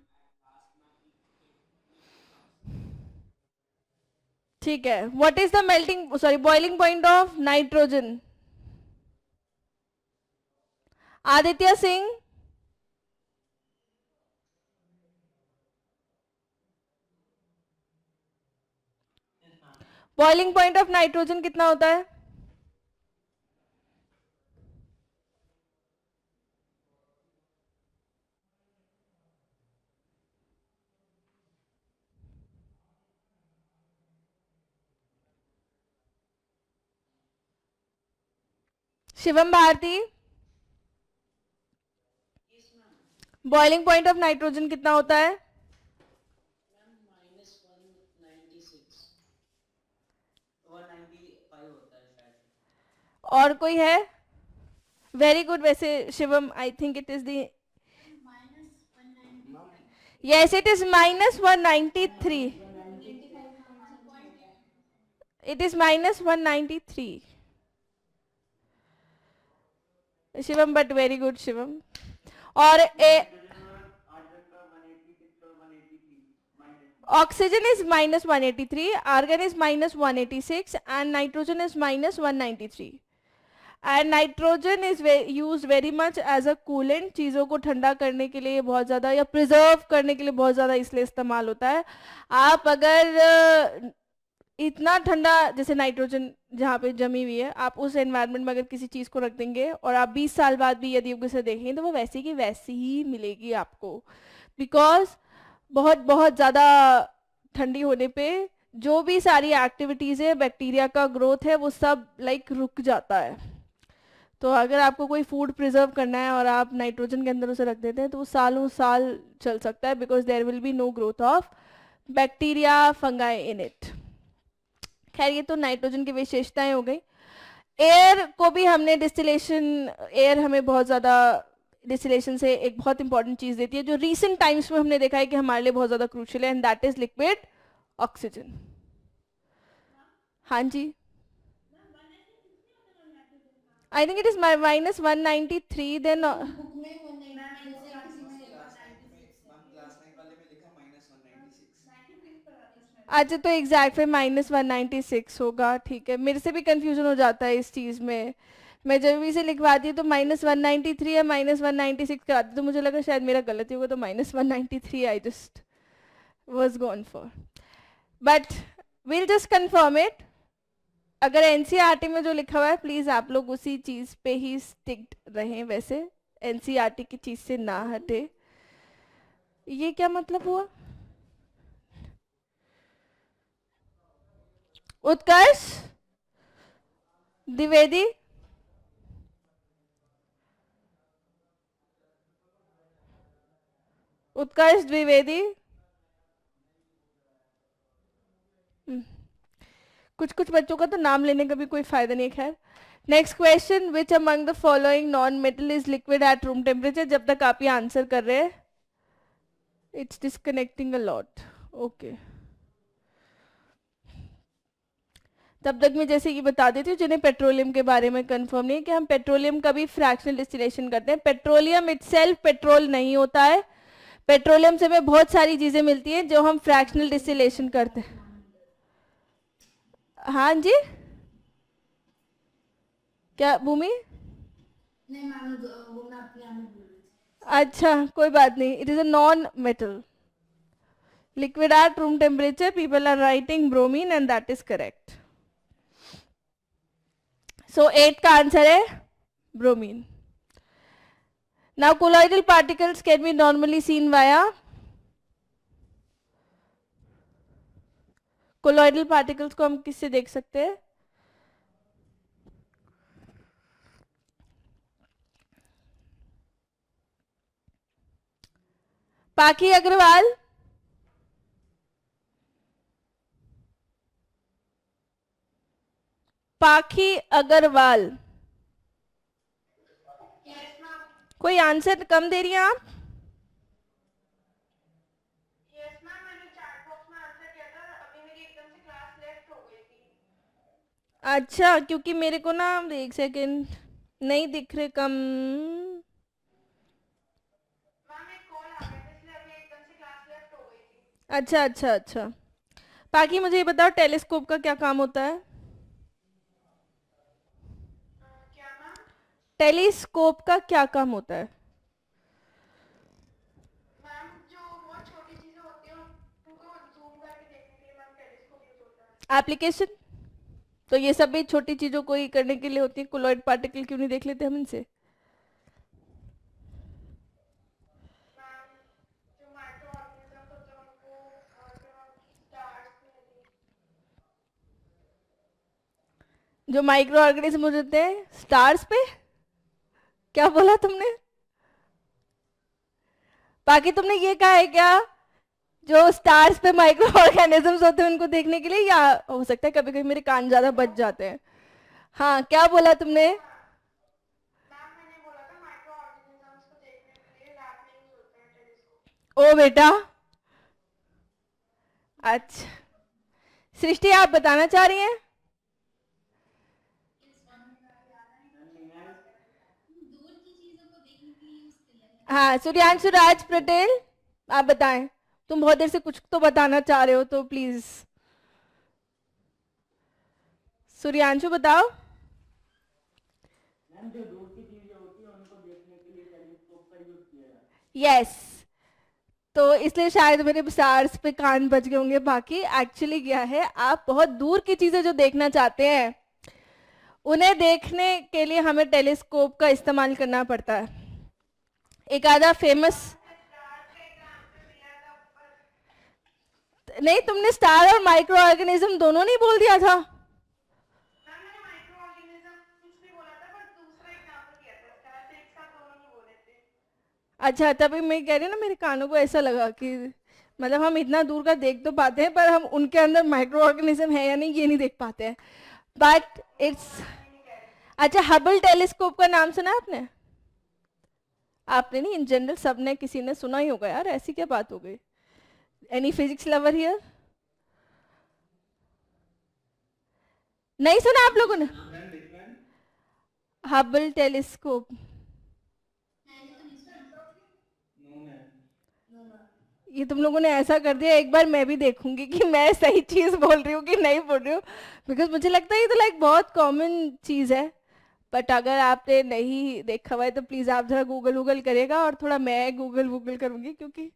ठीक है। What is the melting sorry boiling point of nitrogen? Aditya Singh, boiling point of nitrogen कितना होता है? Shivam Bharti, boiling point of nitrogen कितना होता है? -195 होता है शायद। और कोई है? Very good. वैसे Shivam, I think it is the yes it is -193, it is -193 Shivam, but very good Shivam. और oxygen is -183, argon is -186 and nitrogen is -193। And nitrogen is use very much as a coolant, चीज़ों को ठंडा करने के लिए बहुत ज़्यादा या प्रिजर्व करने के लिए बहुत ज़्यादा इसलिए इस्तेमाल होता है। आप अगर इतना ठंडा जैसे नाइट्रोजन जहाँ पे जमी हुई है, आप उस एनवायरनमेंट में अगर किसी चीज़ को रख देंगे और आप 20 साल बाद भी यदि उसे देखेंगे तो वो वैसी की वैसी ही मिलेगी आपको, बिकॉज बहुत बहुत ज़्यादा ठंडी होने पे जो भी सारी एक्टिविटीज़ है, बैक्टीरिया का ग्रोथ है, वो सब लाइक रुक जाता है। तो अगर आपको कोई फूड प्रिजर्व करना है और आप नाइट्रोजन के अंदर उसे रख देते हैं तो वो सालों साल चल सकता है, because there will be no growth of bacteria fungi in it. खैर ये तो नाइट्रोजन की विशेषताएं हो गई। एयर को भी हमने डिस्टिलेशन, एयर हमें बहुत ज़्यादा डिस्टिलेशन से एक बहुत इंपॉर्टेंट चीज़ देती है जो रीसेंट टाइम्स में हमने देखा है कि हमारे लिए बहुत ज़्यादा क्रूशियल है, and that is liquid oxygen. हाँ जी, I think it is -193 then. Class 9 वाले में लिखा -196। अच्छा, तो एग्जैक्ट फिर -196 होगा, ठीक है। मेरे से भी कंफ्यूजन हो जाता है इस चीज़ में, मैं जब भी इसे लिखवाती हूँ तो -193 या -196 कराती, तो मुझे लगा शायद मेरा गलती होगा, तो -193 I just was gone for, but will just confirm it. अगर एनसीईआरटी में जो लिखा हुआ है प्लीज़ आप लोग उसी चीज़ पे ही स्टिक्ड रहें, वैसे एनसीईआरटी की चीज़ से ना हटे। ये क्या मतलब हुआ? उत्कर्ष द्विवेदी, उत्कर्ष द्विवेदी, कुछ कुछ बच्चों का तो नाम लेने का भी कोई फायदा नहीं है। खैर, next question, which among the following non metal is liquid at room temperature. जब तक आप ये आंसर कर रहे हैं, it's disconnecting a lot. Okay, तब तक मैं जैसे ये बता देती हूँ जिन्हें पेट्रोलियम के बारे में कंफर्म नहीं है, कि हम पेट्रोलियम का भी फ्रैक्शनल डिस्टिलेशन करते हैं। पेट्रोलियम इटसेल्फ पेट्रोल नहीं होता है, पेट्रोलियम से हमें बहुत सारी चीजें मिलती हैं जो हम फ्रैक्शनल डिस्टिलेशन करते हैं। हाँ जी, क्या भूमि? नहीं मैम, वो मैं अपने आप में बोल रही थी। अच्छा, कोई बात नहीं, it is a non metal liquid at room temperature. People are writing bromine and that is correct. So 8 का आंसर है bromine. Now colloidal particles can be normally seen via colloidal particles को हम किससे देख सकते हैं? पाखी अग्रवाल, पाखी अग्रवाल, यस मैम, कोई आंसर कम दे रही हैं आप? यस मैम, मैंने चैट बॉक्स में आंसर किया था, अभी मेरी एकदम से क्लास लेफ्ट हो गई थी। अच्छा, क्योंकि मेरे को ना, एक सेकेंड, नहीं दिख रहे कम। मैम एक कॉल आ गया था इसलिए अभी एकदम से क्लास लेफ्ट हो गई थी। अच्छा अच्छा अच्छा, बाकी मुझे ये बताओ, टेलीस्कोप का क्या काम होता है? क्या मैम? टेलीस्कोप का क्या काम होता है? मैम जो बहुत छोटी चीजें होती हैं उनको जूम करके देखने के लिए मैम टेलीस्कोप यूज होता है। एप्लीकेशन तो ये सब भी छोटी चीजों को ही करने के लिए होती है। कोलॉइड पार्टिकल क्यों नहीं देख लेते हम इनसे? मैम जो माइक्रो ऑर्गेनिज्म होते हैं उनको स्टार्स में जो माइक्रो ऑर्गेनिज्म होते हैं स्टार्स पे? क्या बोला तुमने? बाकी तुमने ये कहा है क्या जो स्टार्स पे माइक्रो ऑर्गेनिजम्स होते हैं उनको देखने के लिए, या हो सकता है कभी कभी मेरे कान ज्यादा बच जाते हैं। हाँ, क्या बोला तुमने? मैम मैंने बोला था माइक्रो ऑर्गेनिजम्स को देखने के लिए लैब में यूज होते हैं टेलीस्कोप। ओ बेटा, अच्छा। सृष्टि, आप बताना चाह रही हैं? हाँ, सूर्यांशु राज पटेल, आप बताएं। तुम बहुत देर से कुछ तो बताना चाह रहे हो, तो प्लीज सूर्यांशु बताओ। मैम जो दूर की चीजें होती है उनको देखने के लिए टेलीस्कोप का यूज किया जाता है। यस, तो इसलिए शायद मेरे स्टार्स पे कान बज गए होंगे। बाकी एक्चुअली क्या है, आप बहुत दूर की चीजें जो देखना चाहते हैं उन्हें देखने के लिए हमें टेलीस्कोप का इस्तेमाल करना पड़ता है। एक आधा फेमस, नहीं, तुमने स्टार और माइक्रो ऑर्गेनिज्म दोनों नहीं बोल दिया था? मैम मैंने माइक्रो ऑर्गेनिजम्स भी बोला था पर दूसरा एग्जांपल किया था, स्टार से एक साथ दोनों नहीं बोले थे। अच्छा, तभी मैं कह रही हूँ ना, मेरे कानों को ऐसा लगा कि मतलब हम इतना दूर का देख तो पाते हैं पर हम उनके अंदर माइक्रो ऑर्गेनिज्म है या नहीं ये नहीं देख पाते हैं। बट इट्स अच्छा, हबल टेलीस्कोप का नाम सुना आपने? आपने नहीं, इन जनरल सबने, किसी ने सुना ही होगा यार, ऐसी क्या बात हो गई? Any physics lover here? नहीं सुना आप लोगों ने? हबल टेलीस्कोप, ये तुम लोगों ने ऐसा कर दिया, एक बार मैं भी देखूंगी कि मैं सही चीज बोल रही हूँ कि नहीं बोल रही हूँ, बिकॉज मुझे लगता है ये तो लाइक बहुत कॉमन चीज है। बट अगर आपने नहीं देखा हुआ है तो प्लीज आप जरा गूगल करेगा, और थोड़ा मैं गूगल करूंगी, क्योंकि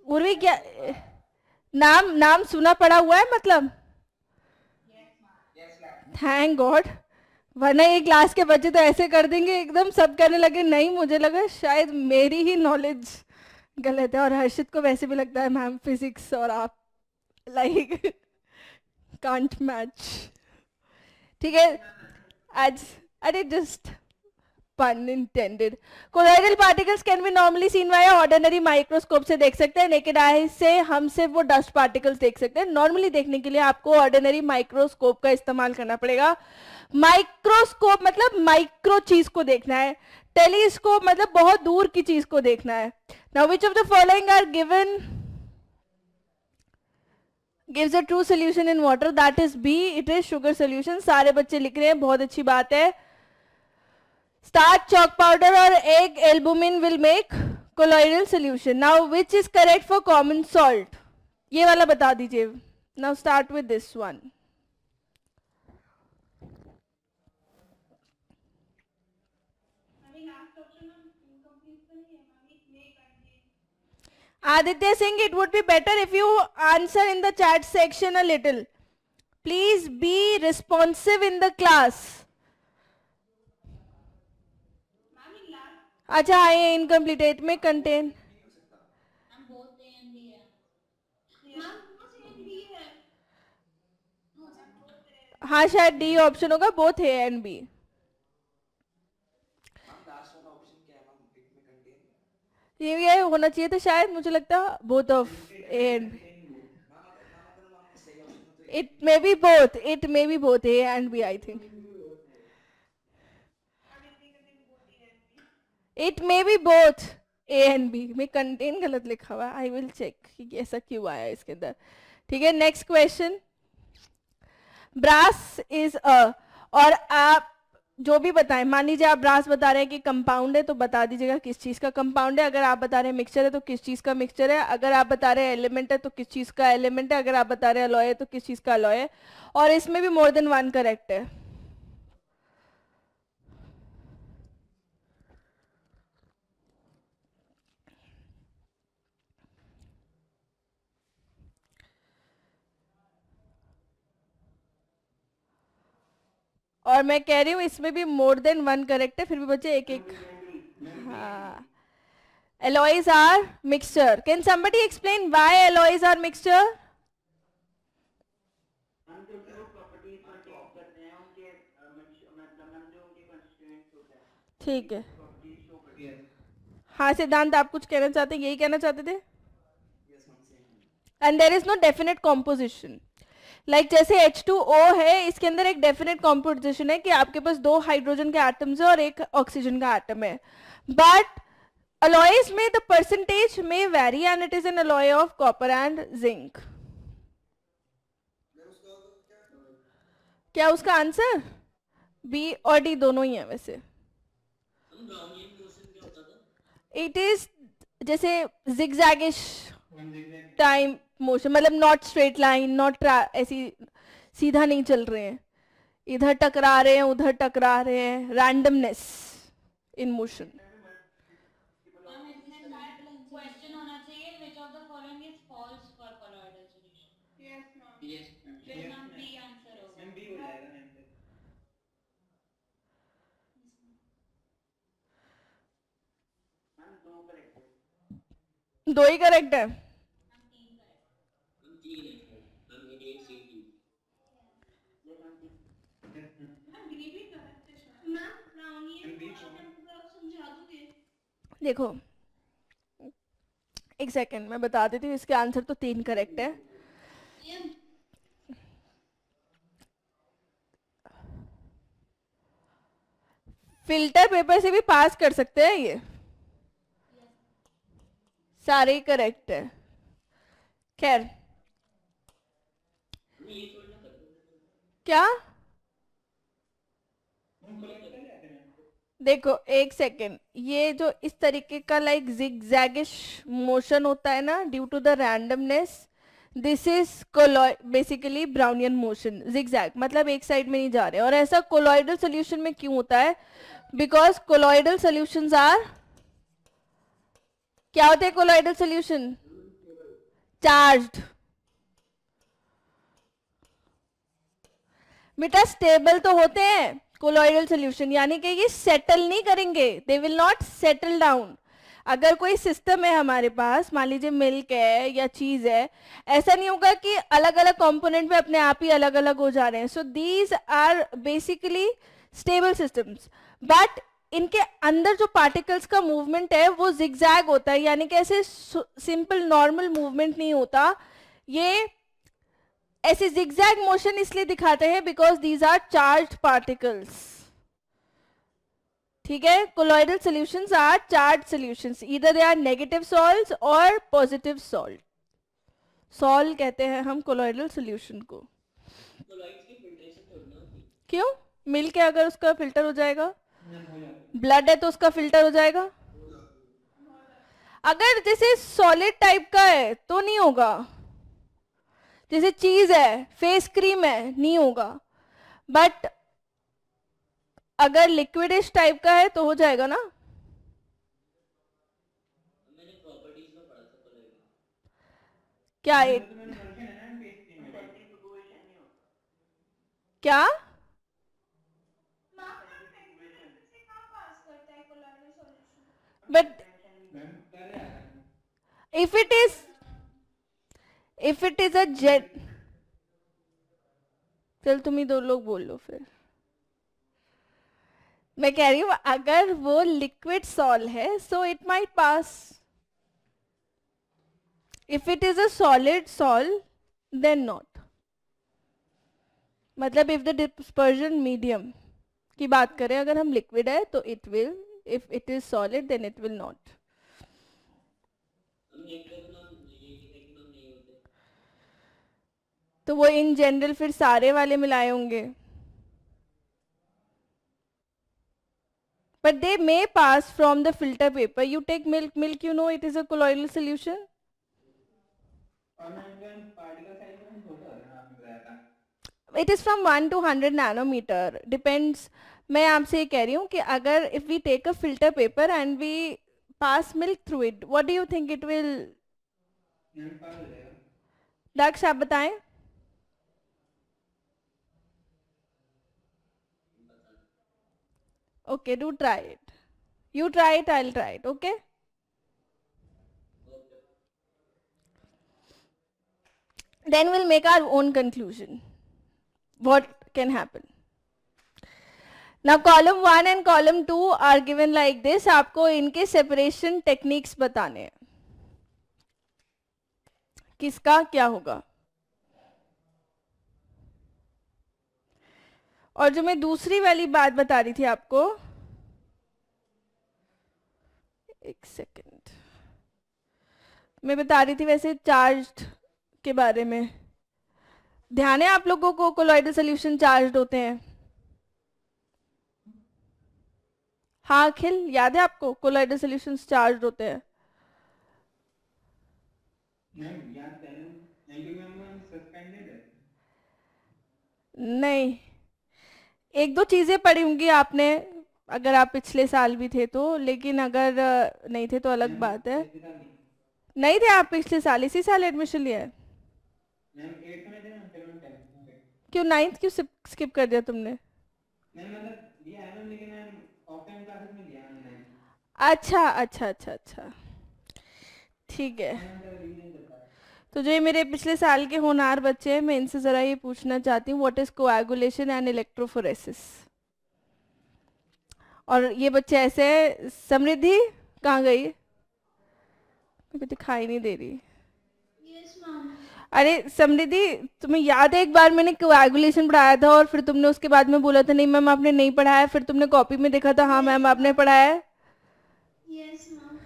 उर्वी क्या नाम सुना पड़ा हुआ है मतलब? थैंक गॉड, वरना ये क्लास के बच्चे तो ऐसे कर देंगे एकदम, सब कहने लगे नहीं, मुझे लगा शायद मेरी ही नॉलेज गलत है। और हर्षित को वैसे भी लगता है मैम फिजिक्स, और आप लाइक कांट मैच। ठीक है, आज अरे just pun intended. Colloidal particles can be normally seen via ordinary microscope से देख सकते हैं. Naked eye से हम सिर्फ वो dust particles देख सकते हैं. Normally देखने के लिए आपको ordinary microscope का इस्तेमाल करना पड़ेगा. Microscope मतलब माइक्रो चीज को देखना है. Telescope मतलब बहुत दूर की चीज को देखना है. Now which of the following are gives a true solution in water? That is B. It is sugar solution. सारे बच्चे लिख रहे हैं, बहुत अच्छी बात है. Starch, chalk powder or egg albumin will make colloidal solution. Now which is correct for common salt? ये वाला बता दीजिए. Now start with this one. Aditya Singh, it would be better if you answer in the chat section a little. Please be responsive in the class. अच्छा आए इनकम्प्लीट. इट में कंटेन हम बहुत एम भी है हाँ शायद डी ऑप्शन होगा. Both A and B. Ma'am last वाला ऑप्शन क्या है मैम? इट में कंटेन ये होना चाहिए था शायद. मुझे लगता both of A and B. सही ऑप्शन तो it may be both. It may be both A and B. I think it may be both A and B. में कंटेन गलत लिखा हुआ है. आई विल चेक ऐसा क्यों आया इसके अंदर. ठीक है. Next question. ब्रास इज और आप जो भी बताएं. मान लीजिए आप ब्रास बता रहे हैं कि कंपाउंड है तो बता दीजिएगा किस चीज का कंपाउंड है. अगर आप बता रहे हैं मिक्सचर है तो किस चीज का मिक्सचर है. अगर आप बता रहे हैं एलिमेंट है तो किस चीज का एलिमेंट है. अगर आप बता रहे हैं अलॉय है तो किस चीज का अलॉय है. और इसमें भी मोर देन वन करेक्ट है. और मैं कह रही हूँ इसमें भी मोर देन वन करेक्ट है. फिर भी बच्चे एक एक. हाँ. Alloys are mixture. Can somebody explain why alloys are mixture? हम जो प्रॉपर्टीज पर टॉप करते हैं उनके मतलब हम जो उनके कंस्टिट्यूएंट्स होते हैं ठीक है. प्रॉपर्टीज शो करते हैं. हाँ सिद्धांत आप कुछ कहना चाहते हैं. यही कहना चाहते थे. Yes ma'am same. And there is no definite composition. Like जैसे H2O है इसके अंदर एक डेफिनेट कॉम्पोजिशन है कि आपके पास 2 हाइड्रोजन के एटम्स है और 1 ऑक्सीजन का एटम है. बट alloys में the percentage may vary and it is an alloy of copper and zinc. क्या उसका आंसर बी और डी दोनों ही है. वैसे हम ब्राउनियन मोशन क्या होता था? इट इज जैसे zigzagish टाइम मोशन. मतलब नॉट स्ट्रेट लाइन. नॉट ऐसी सीधा नहीं चल रहे हैं. इधर टकरा रहे हैं उधर टकरा रहे हैं. Randomness in motion. क्वेश्चन होना चाहिए which of the following is false for colloidal solution. Yes, ma'am. Yes, फिर नाम बी आंसर होगा. मैम बी हो जाएगा मैम. मैम दो करेक्ट है. 2 ही करेक्ट है. हम तीन है. हम ए सी डी. मैम ब्राउनियन को आप समझा दोगे? देखो एक सेकंड मैं बता देती हूँ. इसके आंसर तो 3 करेक्ट है. फिल्टर पेपर से भी पास कर सकते हैं ये. सारे ही करेक्ट है. खैर क्या देखो एक सेकेंड. ये जो इस तरीके का लाइक zigzagish मोशन होता है ना due to the randomness. This is basically Brownian motion. zigzag मतलब एक साइड में नहीं जा रहे. और ऐसा कोलॉइडल सोल्यूशन में क्यों होता है? बिकॉज कोलॉइडल सोल्यूशंस आर क्या होते हैं? Colloidal solution charged. बेटा स्टेबल तो होते हैं कोलॉइडल सोल्यूशन. यानी कि ये सेटल नहीं करेंगे. They will not settle down. अगर कोई सिस्टम है हमारे पास, मान लीजिए मिल्क है या चीज है, ऐसा नहीं होगा कि अलग अलग कंपोनेंट में अपने आप ही अलग अलग हो जा रहे हैं. So these are basically stable systems. But इनके अंदर जो पार्टिकल्स का मूवमेंट है वो जिगजैग होता है, यानी कि ऐसे सिंपल नॉर्मल मूवमेंट नहीं होता, ये ऐसे जिगजैग मोशन इसलिए दिखाते हैं because these are charged particles. ठीक है, colloidal solutions are charged solutions, either they are negative salts और पॉजिटिव सॉल्ट। सॉल्ट कहते हैं हम कोलॉइडल सॉल्यूशन को। कोलॉइड्स की फिल्ट्रेशन थोड़ी ना होती। क्यों? मिल के अगर उसका फिल्टर हो जाएगा, ब्लड है तो उसका फिल्टर हो जाएगा। अगर जैसे सॉलिड टाइप का है तो नहीं होगा, जैसे चीज है, फेस क्रीम है, नहीं होगा, बट अगर लिक्विडिश टाइप का है तो हो जाएगा ना। मैंने प्रॉपर्टीज में पढ़ा था कोलॉइड में। क्या क्या but if it is a jet, चल तुम ही दो लोग बोल लो फिर। मैं कह रही हूं अगर वो लिक्विड सॉल है so it might pass, if it is a solid sol then not. मतलब इफ द डिस्पर्जन मीडियम की बात करें, अगर हम लिक्विड है तो it will, if it is solid then it will not. हम एक को नाम ये लेकिन हम नहीं होते। तो वो इन जनरल फिर सारे वाले मिलाए होंगे, but they may pass from the filter paper. You take milk, you know it is a colloidal solution. It is from 1 to 100 nanometer, depends. मैं आपसे ये कह रही हूँ कि अगर if we take a filter paper and we pass milk through it, what do you think it will? दक्ष आप बताएं। Okay, do try it. You try it, I'll try it, okay? Then we'll make our own conclusion. What can happen? Now column 1 and column 2 are given like this. आपको इनके separation techniques बताने हैं, किसका क्या होगा। और जो मैं दूसरी वाली बात बता रही थी आपको, एक सेकंड, मैं बता रही थी वैसे चार्ज्ड के बारे में। ध्यान है आप लोगों को कोलॉइडल सॉल्यूशन चार्ज्ड होते हैं? हाँ अखिल, याद है आपको कोलॉइडल सॉल्यूशंस चार्ज्ड होते हैं? नहीं, एक दो चीजें पढ़ी होंगी आपने अगर आप पिछले साल भी थे तो, लेकिन अगर नहीं थे तो अलग बात है। नहीं थे आप पिछले साल, इसी साल एडमिशन लिया है? क्यों 9th क्यों स्किप कर दिया तुमने? अच्छा अच्छा अच्छा अच्छा, ठीक है। तो जो ये मेरे पिछले साल के होनहार बच्चे हैं, मैं इनसे ज़रा ये पूछना चाहती हूँ, what is coagulation and electrophoresis. और ये बच्चे ऐसे हैं, समृद्धि कहाँ गई? मुझे दिखाई नहीं दे रही। Yes, ma'am. अरे समृद्धि, तुम्हें याद है एक बार मैंने कोएगुलेशन पढ़ाया था और फिर तुमने उसके बाद में बोला था नहीं मैम आपने नहीं पढ़ाया, फिर तुमने कॉपी में देखा था हाँ मैम आपने पढ़ाया है। Yes, ma'am.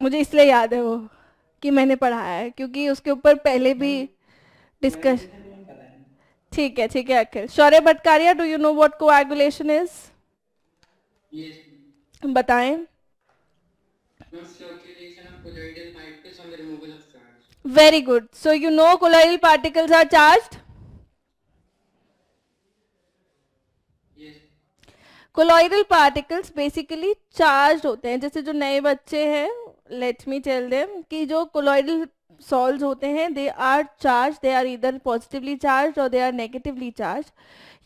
मुझे इसलिए याद है वो कि मैंने पढ़ाया है, क्योंकि उसके ऊपर पहले भी डिस्कस। ठीक है Akhil. Shaurya Bhatkaria, do you know what coagulation is? Yes. बताएं। No circulation of colloidal particles on the removal of charge. Very good. So you know colloidal particles are charged? Yes. Colloidal particles basically charged होते हैं। जैसे जो नए बच्चे हैं, let me tell them कि जो colloidal salts होते हैं, they are charged, they are either positively charged or they are negatively charged.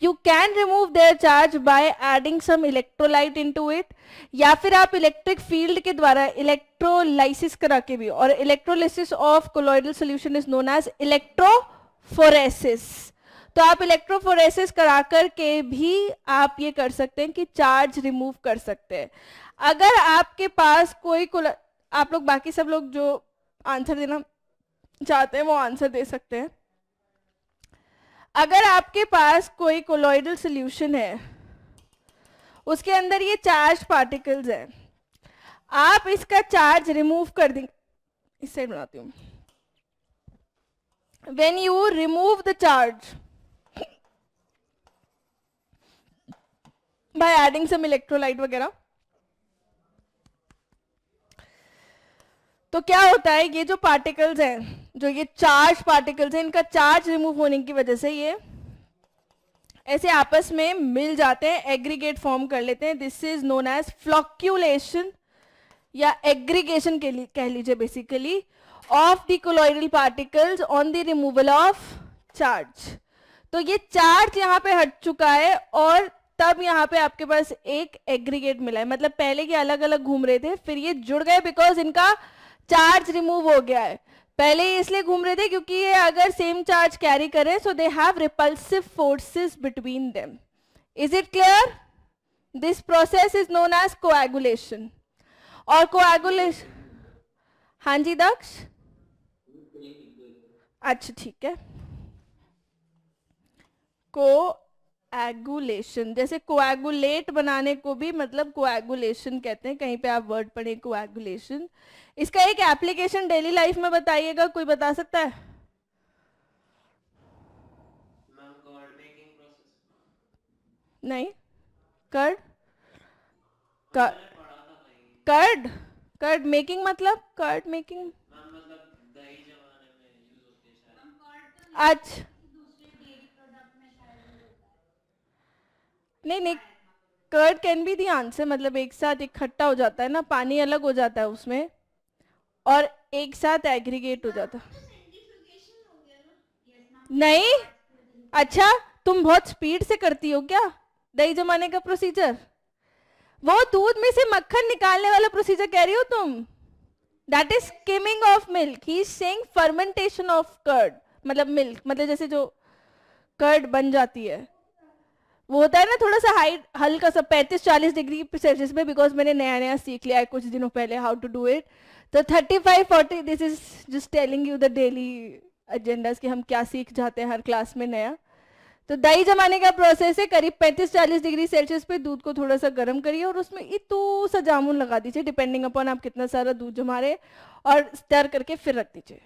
You can remove their charge by adding some electrolyte into it, या फिर आप इलेक्ट्रिक फील्ड के द्वारा इलेक्ट्रोलाइसिस करा के भी, और electrolysis of colloidal solution is known as electrophoresis. तो आप इलेक्ट्रोफोरेसिस करा कर के भी आप ये कर सकते हैं कि चार्ज रिमूव कर सकते हैं। अगर आपके पास कोई आप लोग बाकी सब लोग जो आंसर देना चाहते हैं वो आंसर दे सकते हैं। अगर आपके पास कोई कोलॉइडल सॉल्यूशन है, उसके अंदर ये चार्ज पार्टिकल्स हैं, आप इसका चार्ज रिमूव कर देंगे, इस साइड बनाती हूँ। When you remove the charge by adding some electrolyte वगैरह, तो क्या होता है, ये जो पार्टिकल्स हैं, जो ये चार्ज पार्टिकल्स हैं, इनका चार्ज रिमूव होने की वजह से ये ऐसे आपस में मिल जाते हैं, एग्रीगेट फॉर्म कर लेते हैं। दिस इज नोन एज फ्लॉक्यूलेशन या एग्रीगेशन कह लीजिए basically of the colloidal particles on the removal of charge. तो ये चार्ज यहाँ पे हट चुका है और तब यहाँ पे आपके पास एक एग्रीगेट मिला है। मतलब पहले ये अलग अलग घूम रहे थे, फिर ये जुड़ गए बिकॉज इनका चार्ज रिमूव हो गया है। पहले ये इसलिए घूम रहे थे क्योंकि ये अगर सेम चार्ज कैरी करें so they have repulsive forces between them. Is it clear? This process is known as coagulation. और कोएगुलेशन, हाँ जी दक्ष, अच्छा ठीक है। कोएगुलेशन, जैसे कोएगुलेट बनाने को भी मतलब कोएगुलेशन कहते हैं, कहीं पे आप वर्ड पढ़े कोएगुलेशन। इसका एक एप्लीकेशन डेली लाइफ में बताइएगा, कोई बता सकता है? नहीं, कर्ड कर्ड कर्ड मेकिंग, मतलब कर्ड मेकिंग, अच्छा नहीं, curd can be the answer. मतलब एक साथ इकट्ठा हो जाता है ना, पानी अलग हो जाता है उसमें और एक साथ एग्रीगेट हो जाता है। नहीं, अच्छा तुम बहुत स्पीड से करती हो क्या दही जमाने का प्रोसीजर? वो दूध में से मक्खन निकालने वाला प्रोसीजर कह रही हो तुम? That is skimming of milk. He is saying fermentation of curd, मतलब मिल्क, मतलब जैसे जो कर्ड बन जाती है वो होता है ना थोड़ा सा हाइट, हल्का सा 35-40 डिग्री सेल्सियस में, बिकॉज मैंने नया नया सीख लिया है कुछ दिनों पहले हाउ टू डू इट। तो 35-40, this is just telling you the daily agendas कि हम क्या सीख जाते हैं हर क्लास में नया। तो दही जमाने का प्रोसेस है, करीब 35-40 डिग्री सेल्सियस पे दूध को थोड़ा सा गर्म करिए और उसमें इतू सा जामुन लगा दीजिए, डिपेंडिंग अपॉन आप कितना सारा दूध जमा रहे, और स्टर करके फिर रख दीजिए।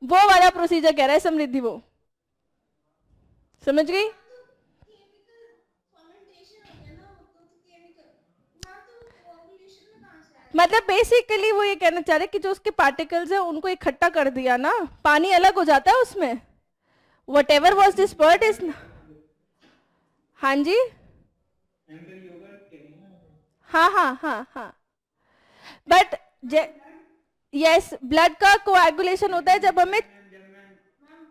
वो वाला प्रोसीजर कह रहा है समृद्धि, वो समझ गई? मतलब बेसिकली वो ये कहना चाह रहे कि जो उसके पार्टिकल्स हैं उनको इकट्ठा कर दिया ना, पानी अलग हो जाता है उसमें, whatever was dispersed is, हाँ जी, हाँ, बट यस, ब्लड का कोएगुलेशन होता है जब हमें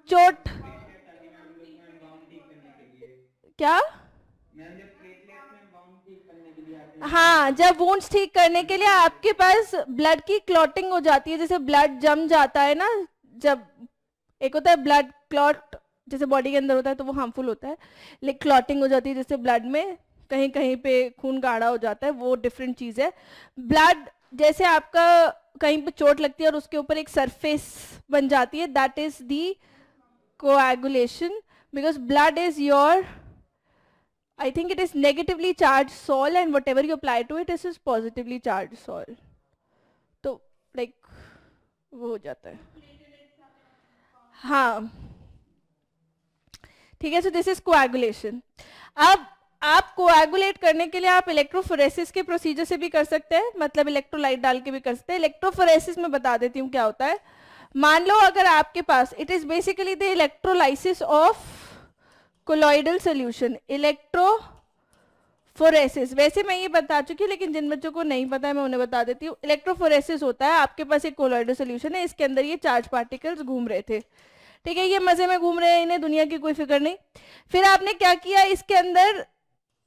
चोट, क्या? हाँ, जब वुंड्स ठीक करने के लिए आपके पास ब्लड की क्लॉटिंग हो जाती है, जैसे ब्लड जम जाता है ना, जब एक होता है ब्लड क्लॉट जैसे बॉडी के अंदर होता है तो वो हार्मफुल होता है, लेकिन क्लॉटिंग हो जाती है जैसे ब्लड में कहीं कहीं पे खून गाढ़ा हो जाता है, वो डिफरेंट चीज़ है। ब्लड जैसे आपका कहीं पे चोट लगती है और उसके ऊपर एक सरफेस बन जाती है, that is the coagulation, because blood is your, I think it is negatively charged soil and whatever you apply to it is positively charged soil. तो like वो हो जाता है, हाँ ठीक है। So this is coagulation. अब आप कोएगुलेट करने के लिए आप इलेक्ट्रोफोरेसिस के प्रोसीजर से भी कर सकते हैं, मतलब इलेक्ट्रोलाइट डाल के भी कर सकते हैं। इलेक्ट्रोफोरेसिस में बता देती हूँ क्या होता है। मान लो अगर आपके पास, it is basically the electrolysis of colloidal solution, electrophoresis. वैसे मैं ये बता चुकी हूँ लेकिन जिन बच्चों को नहीं पता है मैं उन्हें बता देती हूँ। इलेक्ट्रोफोरेसिस होता है, आपके पास एक कोलॉइडल सॉल्यूशन है, इसके अंदर ये चार्ज पार्टिकल्स घूम रहे थे, ठीक है, ये मजे में घूम रहे हैं, इन्हें दुनिया की कोई फिक्र नहीं। फिर आपने क्या किया, इसके अंदर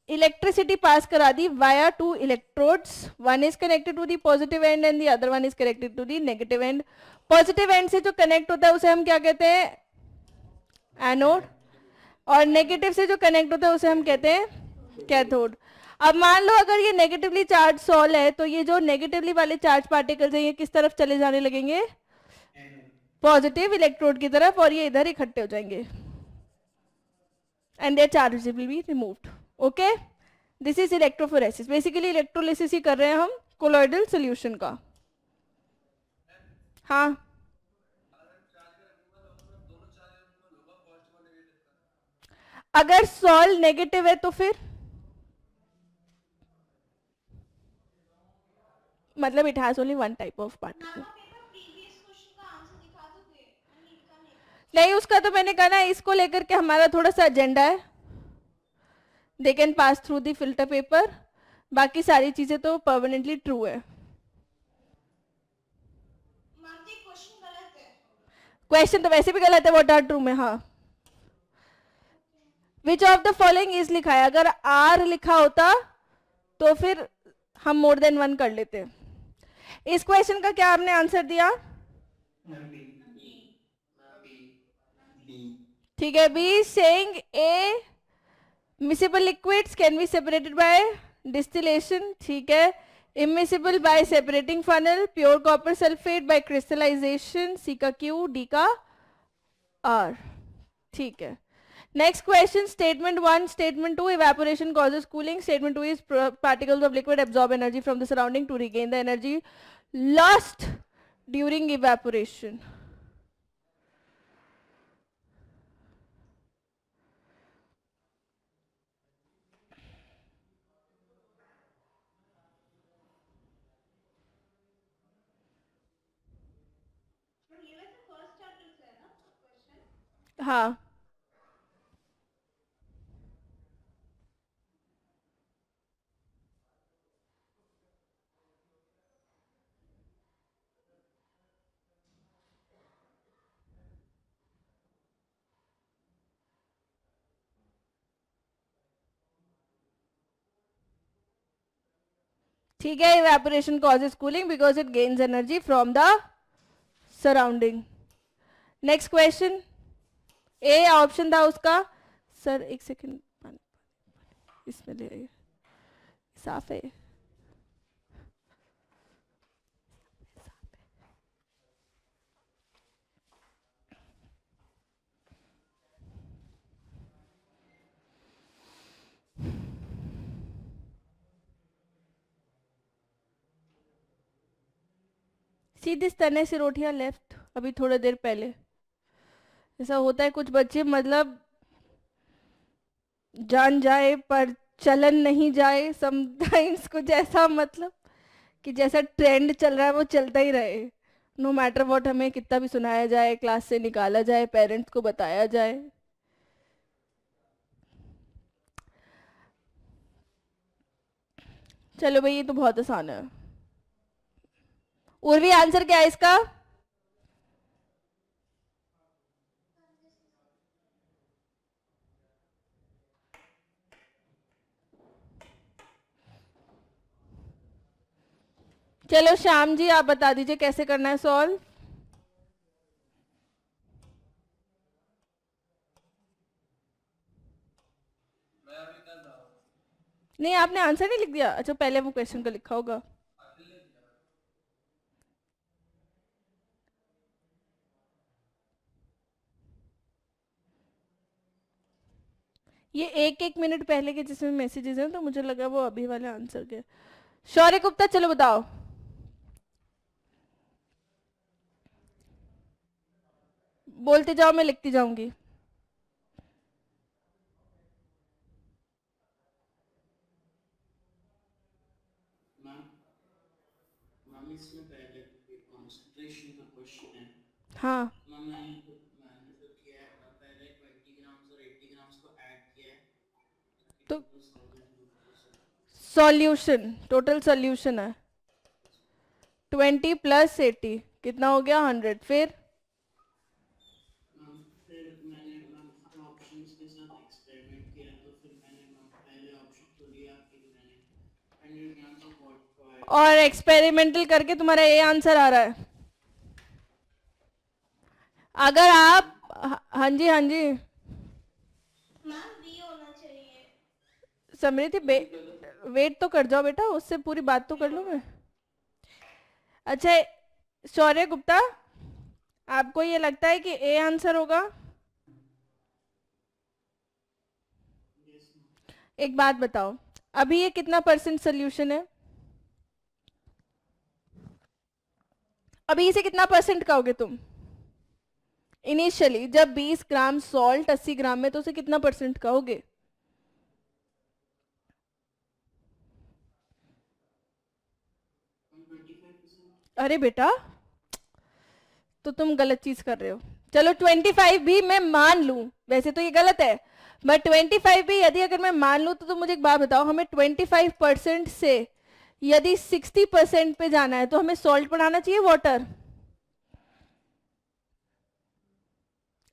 इलेक्ट्रिसिटी पास करा दी via two electrodes, one is connected to the positive end and the other one is connected to the negative end. Positive end से जो कनेक्ट होता है उसे हम क्या कहते हैं, एनोड। और नेगेटिव से जो कनेक्ट होता है उसे हम कहते हैं कैथोड। अब मान लो अगर ये नेगेटिवली चार्ज सॉल है तो ये जो नेगेटिवली वाले चार्ज पार्टिकल्स हैं ये किस तरफ चले जाने लगेंगे, पॉजिटिव इलेक्ट्रोड की तरफ, और ये इधर इकट्ठे हो जाएंगे and their charges will be removed. Okay, this is electrophoresis. Basically electrolysis ही कर रहे हैं हम कोलॉइडल सोल्यूशन का। हाँ, अगर सॉल नेगेटिव है तो फिर मतलब it has only one type of particle. Previous question का आंसर दिखा दोगे? नीट का नहीं। नहीं, उसका तो मैंने कहा ना, इसको लेकर के हमारा थोड़ा सा एजेंडा है। They can pass through the filter paper, बाकी सारी चीजें तो परमानेंटली ट्रू है। मैम जी क्वेश्चन गलत है। क्वेश्चन तो वैसे भी गलत है, व्हाट आर ट्रू में। हाँ, which of the following is लिखा है, अगर आर लिखा होता तो फिर हम मोर देन वन कर लेते। इस क्वेश्चन का क्या आपने आंसर दिया? ठीक है, B saying A miscible liquids can be separated by distillation. ठीक है, immiscible by separating funnel, pure copper sulphate by crystallisation. C का क्यू, डी का आर। ठीक है, next question, statement 1, statement 2, evaporation causes cooling. Statement 2 is particles of liquid absorb energy from the surrounding to regain the energy lost during evaporation. ये वैसे फर्स्ट चैप्टर से है ना क्वेश्चन? हाँ, ठीक है, evaporation causes cooling because it gains energy from the surrounding. Next question, A option था उसका। सर एक सेकंड, इसमें ले आइए, साफ है। सीधी तने से रोटियां लेफ्ट, अभी थोड़ी देर पहले। ऐसा होता है कुछ बच्चे, मतलब जान जाए पर चलन नहीं जाए समटाइम्स, कुछ ऐसा, मतलब कि जैसा ट्रेंड चल रहा है वो चलता ही रहे, नो मैटर व्हाट, हमें कितना भी सुनाया जाए, क्लास से निकाला जाए, पेरेंट्स को बताया जाए। चलो भाई, ये तो बहुत आसान है। उर्वी, आंसर क्या है इसका? चलो श्याम जी, आप बता दीजिए कैसे करना है सॉल्व। नहीं, आपने आंसर नहीं लिख दिया? अच्छा, पहले वो क्वेश्चन का लिखा होगा। ये एक एक मिनट पहले के जिसमें मैसेजेस हैं तो मुझे लगा वो अभी वाले आंसर के। शौर्य गुप्ता, चलो बताओ। बोलते जाओ, मैं लिखती जाऊंगी। मैम इसमें पहले कॉन्सेंट्रेशन का क्वेश्चन है। हाँ, मैम मैंने जो किया है पहले 20 ग्राम्स और 80 ग्राम्स को ऐड किया है तो सॉल्यूशन, टोटल सॉल्यूशन है 20 प्लस 80, कितना हो गया? 100। फिर फिर मैंने हर ऑप्शंस के साथ एक्सपेरिमेंट किया, तो फिर मैंने पहले ऑप्शन को लिया, फिर मैंने 100 ग्राम्स ऑफ वाटर और एक्सपेरिमेंटल करके तुम्हारा ये आंसर आ रहा है। अगर आप, हाँ जी, हाँ जी, समृद्धि वेट तो कर जाओ बेटा, उससे पूरी बात तो कर लूँ मैं। अच्छा शौर्य गुप्ता, आपको ये लगता है कि ए आंसर होगा? एक बात बताओ, अभी ये कितना % सोल्यूशन है? अभी इसे कितना % कहोगे तुम? इनिशियली जब 20 ग्राम सॉल्ट 80 ग्राम में, तो उसे कितना % कहोगे? अरे बेटा, तो तुम गलत चीज कर रहे हो। चलो 25 भी मैं मान लूं, वैसे तो ये गलत है, बट 25 भी यदि अगर मैं मान लूं, तो तुम मुझे एक बात बताओ, हमें 25% से यदि 60% पे जाना है, तो हमें सॉल्ट बढ़ाना चाहिए वाटर?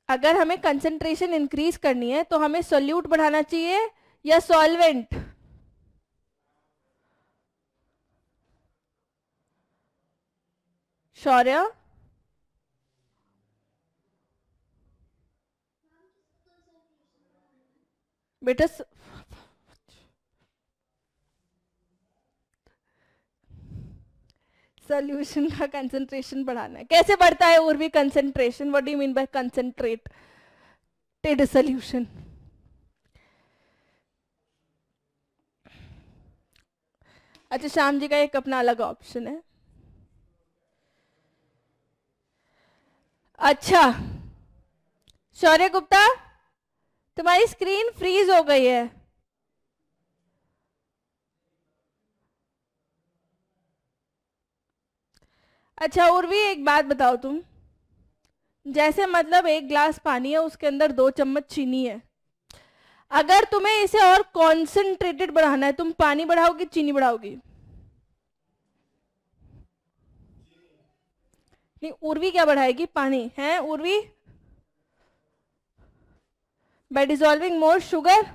अगर हमें कंसंट्रेशन इंक्रीज करनी है, तो हमें सोल्यूट बढ़ाना चाहिए या सॉल्वेंट? शौर्य, बेटा सोल्यूशन का कंसंट्रेशन बढ़ाना है, कैसे बढ़ता है और भी concentration? What do you mean by concentrated solution? अच्छा श्याम जी का एक अपना अलग ऑप्शन है। अच्छा शौर्य गुप्ता, तुम्हारी स्क्रीन फ्रीज हो गई है। अच्छा उर्वी, एक बात बताओ तुम, जैसे मतलब एक ग्लास पानी है, उसके अंदर 2 चम्मच चीनी है, अगर तुम्हें इसे और कॉन्सेंट्रेटेड बढ़ाना है, तुम पानी बढ़ाओगी चीनी बढ़ाओगी? नहीं, उर्वी क्या बढ़ाएगी? पानी है Urvi, by dissolving more sugar.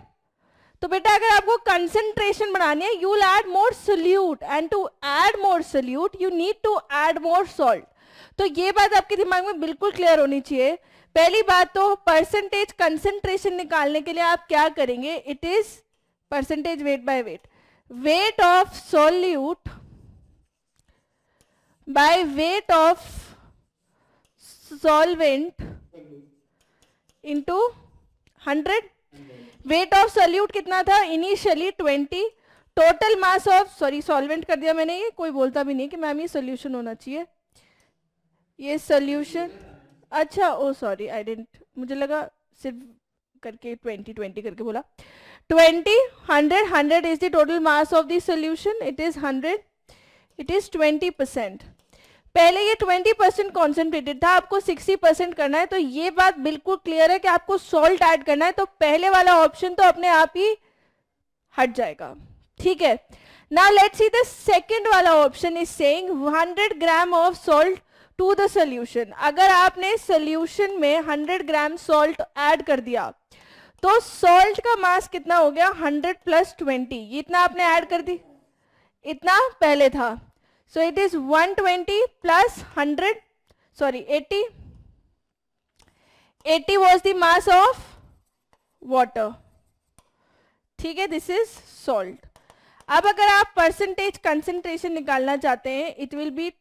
तो बेटा अगर आपको कंसंट्रेशन बढ़ानी है, you will add more solute, and to add more solute you need to add more salt. तो ये बात आपके दिमाग में बिल्कुल क्लियर होनी चाहिए। पहली बात तो परसेंटेज कंसंट्रेशन निकालने के लिए आप क्या करेंगे? It is percentage weight by weight, weight of solute by weight of solvent into 100। Weight of solute कितना था initially? 20। Total mass of, sorry solvent कर दिया मैंने, ये कोई बोलता भी नहीं कि मैम ये सोल्यूशन होना चाहिए, ये सोल्यूशन। अच्छा ओ सॉरी आई डिडंट, मुझे लगा सिर्फ करके 20 करके बोला। 20 100 is the total mass of the solution, it is 100, it is 20%। पहले ये 20% कॉन्सेंट्रेटेड था, आपको 60% करना है, तो ये बात बिल्कुल क्लियर है कि आपको सॉल्ट ऐड करना है, तो पहले वाला ऑप्शन तो अपने आप ही हट जाएगा। ठीक है, now let's see the second वाला option is saying 100 gram of salt to the solution. अगर आपने सोल्यूशन में 100 ग्राम सॉल्ट ऐड कर दिया, तो सॉल्ट का मास कितना हो गया? 100 प्लस 20, इतना आपने ऐड कर दी, इतना पहले था, so it is 120 plus 100, sorry 80 was the mass of water। ठीक है, this is salt। अब अगर आप परसेंटेज कंसंट्रेशन निकालना चाहते हैं, it will be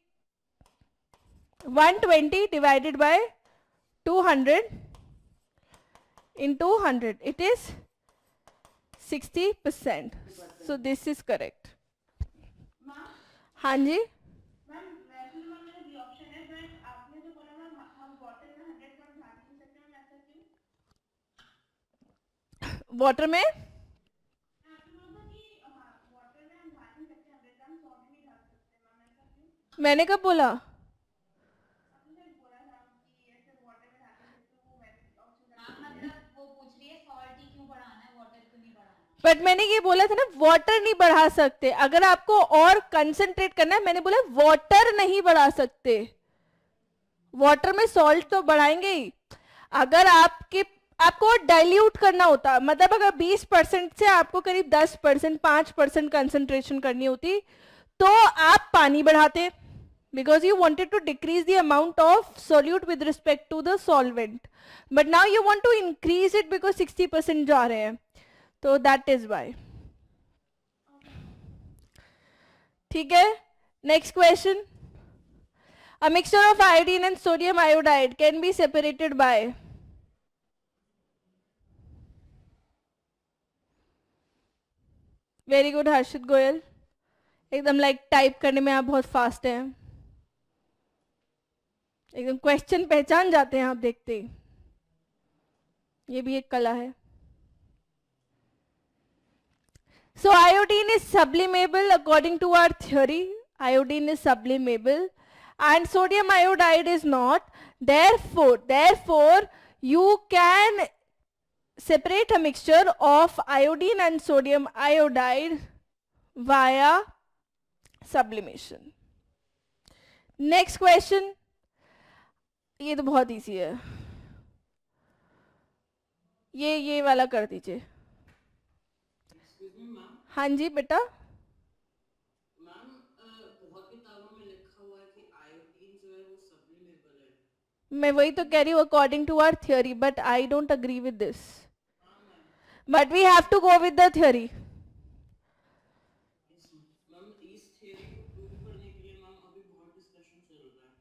120 divided by 200 into 100, it is 60%, so this is correct। हाँ जी, मैम वैसे तो मैंने ये ऑप्शन है, बट आपने जो बोला मैम हम वाटर में 100 ग्राम डाल नहीं सकते, मैम ऐसा क्यों? वाटर में आपने बोला कि हाँ वाटर में हम डाल नहीं सकते, 100 ग्राम सॉल्ट नहीं डाल सकते, मैम ऐसा क्यों? मैंने कब बोला? आपने शायद बोला था कि ऐसे वाटर में डाल नहीं सकते, वो वैसे ऑप्शन हाँ मतलब वो पूछ रही है सॉल्ट ही क्यों बढ़ाना है, वाटर क्यों नहीं बढ़ाना? बट मैंने ये बोला था ना, वाटर नहीं बढ़ा सकते। अगर आपको और कंसंट्रेट करना है, मैंने बोला वाटर नहीं बढ़ा सकते, वाटर में सॉल्ट तो बढ़ाएंगे ही। अगर आपको डाइल्यूट करना होता, मतलब अगर 20% से आपको करीब 10% 5% कंसंट्रेशन करनी होती, तो आप पानी बढ़ाते, because you wanted to decrease the amount of solute with respect to the solvent, but now you want to increase it because 60% जा रहे हैं, तो that is why। ठीक है, next question. A mixture of iodine and sodium iodide can be separated by. Very good Harshit Goyal, एकदम लाइक टाइप करने में आप बहुत फास्ट हैं, एकदम क्वेश्चन पहचान जाते हैं आप देखते ही. ये भी एक कला है. So iodine is sublimable according to our theory. Iodine is sublimable and sodium iodide is not. Therefore you can separate a mixture of iodine and sodium iodide via sublimation. Next question. ये तो बहुत इजी है, ये वाला कर दीजिए. Excuse me ma'am. हाँ जी बेटा. मैम बहुत किताबों में लिखा हुआ है कि आयोडीन जो है वो सब्लिमेबल है. मैं वही तो कह रही हूँ according to our theory, but I don't agree with this. But we have to go with the theory. Ma'am इस थियरी को प्रूव करने के लिए मैम अभी बहुत डिस्कशन चल रहा है.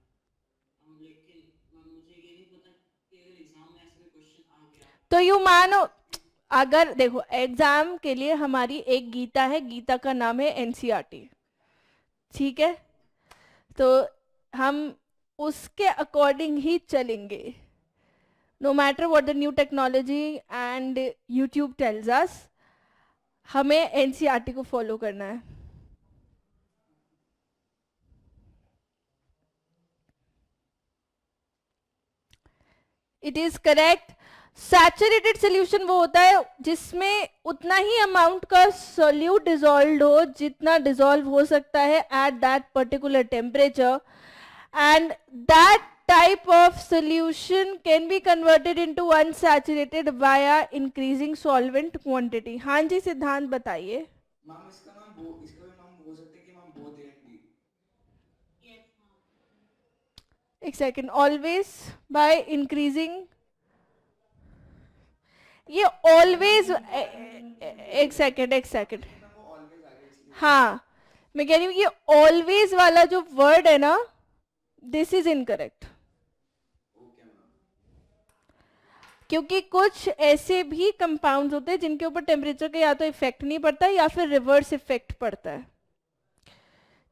लेकिन मैम मुझे ये नहीं पता कि अगर एग्जाम में ऐसा कोई क्वेश्चन आ गया तो यू मानो, अगर देखो एग्जाम के लिए हमारी एक गीता है, गीता का नाम है एनसीईआरटी, ठीक है, तो हम उसके अकॉर्डिंग ही चलेंगे. No matter what the new technology and YouTube tells us, हमें एनसीईआरटी को फॉलो करना है. It is correct. Saturated solution वो होता है जिसमें उतना ही अमाउंट का सोल्यूट डिजॉल्व हो जितना डिजॉल्व हो सकता है at that particular temperature, and that type of solution can be converted into unsaturated via increasing solvent quantity. हाँ जी सिद्धांत बताइए. मैम इसका भी नाम बोल सकते हैं कि ma'am both A and B. एक सेकेंड. ऑलवेज बाय इंक्रीजिंग, ये ऑलवेज, एक सेकेंड. वो ऑलवेज आ गया इसलिए. हाँ, मैं कह रही हूँ ये ऑलवेज वाला जो वर्ड है ना, this is incorrect. Okay ma'am. क्योंकि कुछ ऐसे भी कंपाउंड्स होते हैं जिनके ऊपर टेम्परेचर का या तो इफेक्ट नहीं पड़ता या फिर रिवर्स इफेक्ट पड़ता है.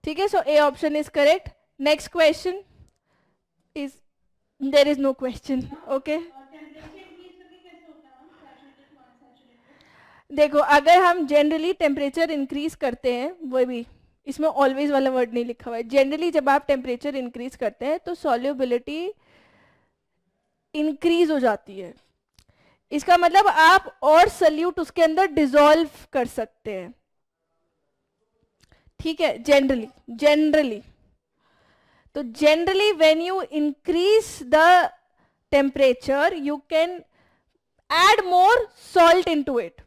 ठीक है, so A option is correct. Next question is, there is no question. Okay, देखो अगर हम जनरली टेम्परेचर इंक्रीज करते हैं, वो भी इसमें ऑलवेज वाला वर्ड नहीं लिखा हुआ है, जनरली जब आप टेम्परेचर इंक्रीज करते हैं तो सॉल्युबिलिटी इंक्रीज हो जाती है. इसका मतलब आप और सल्यूट उसके अंदर डिसॉल्व कर सकते हैं. ठीक है, जनरली तो generally when you increase the temperature you can add more salt into it.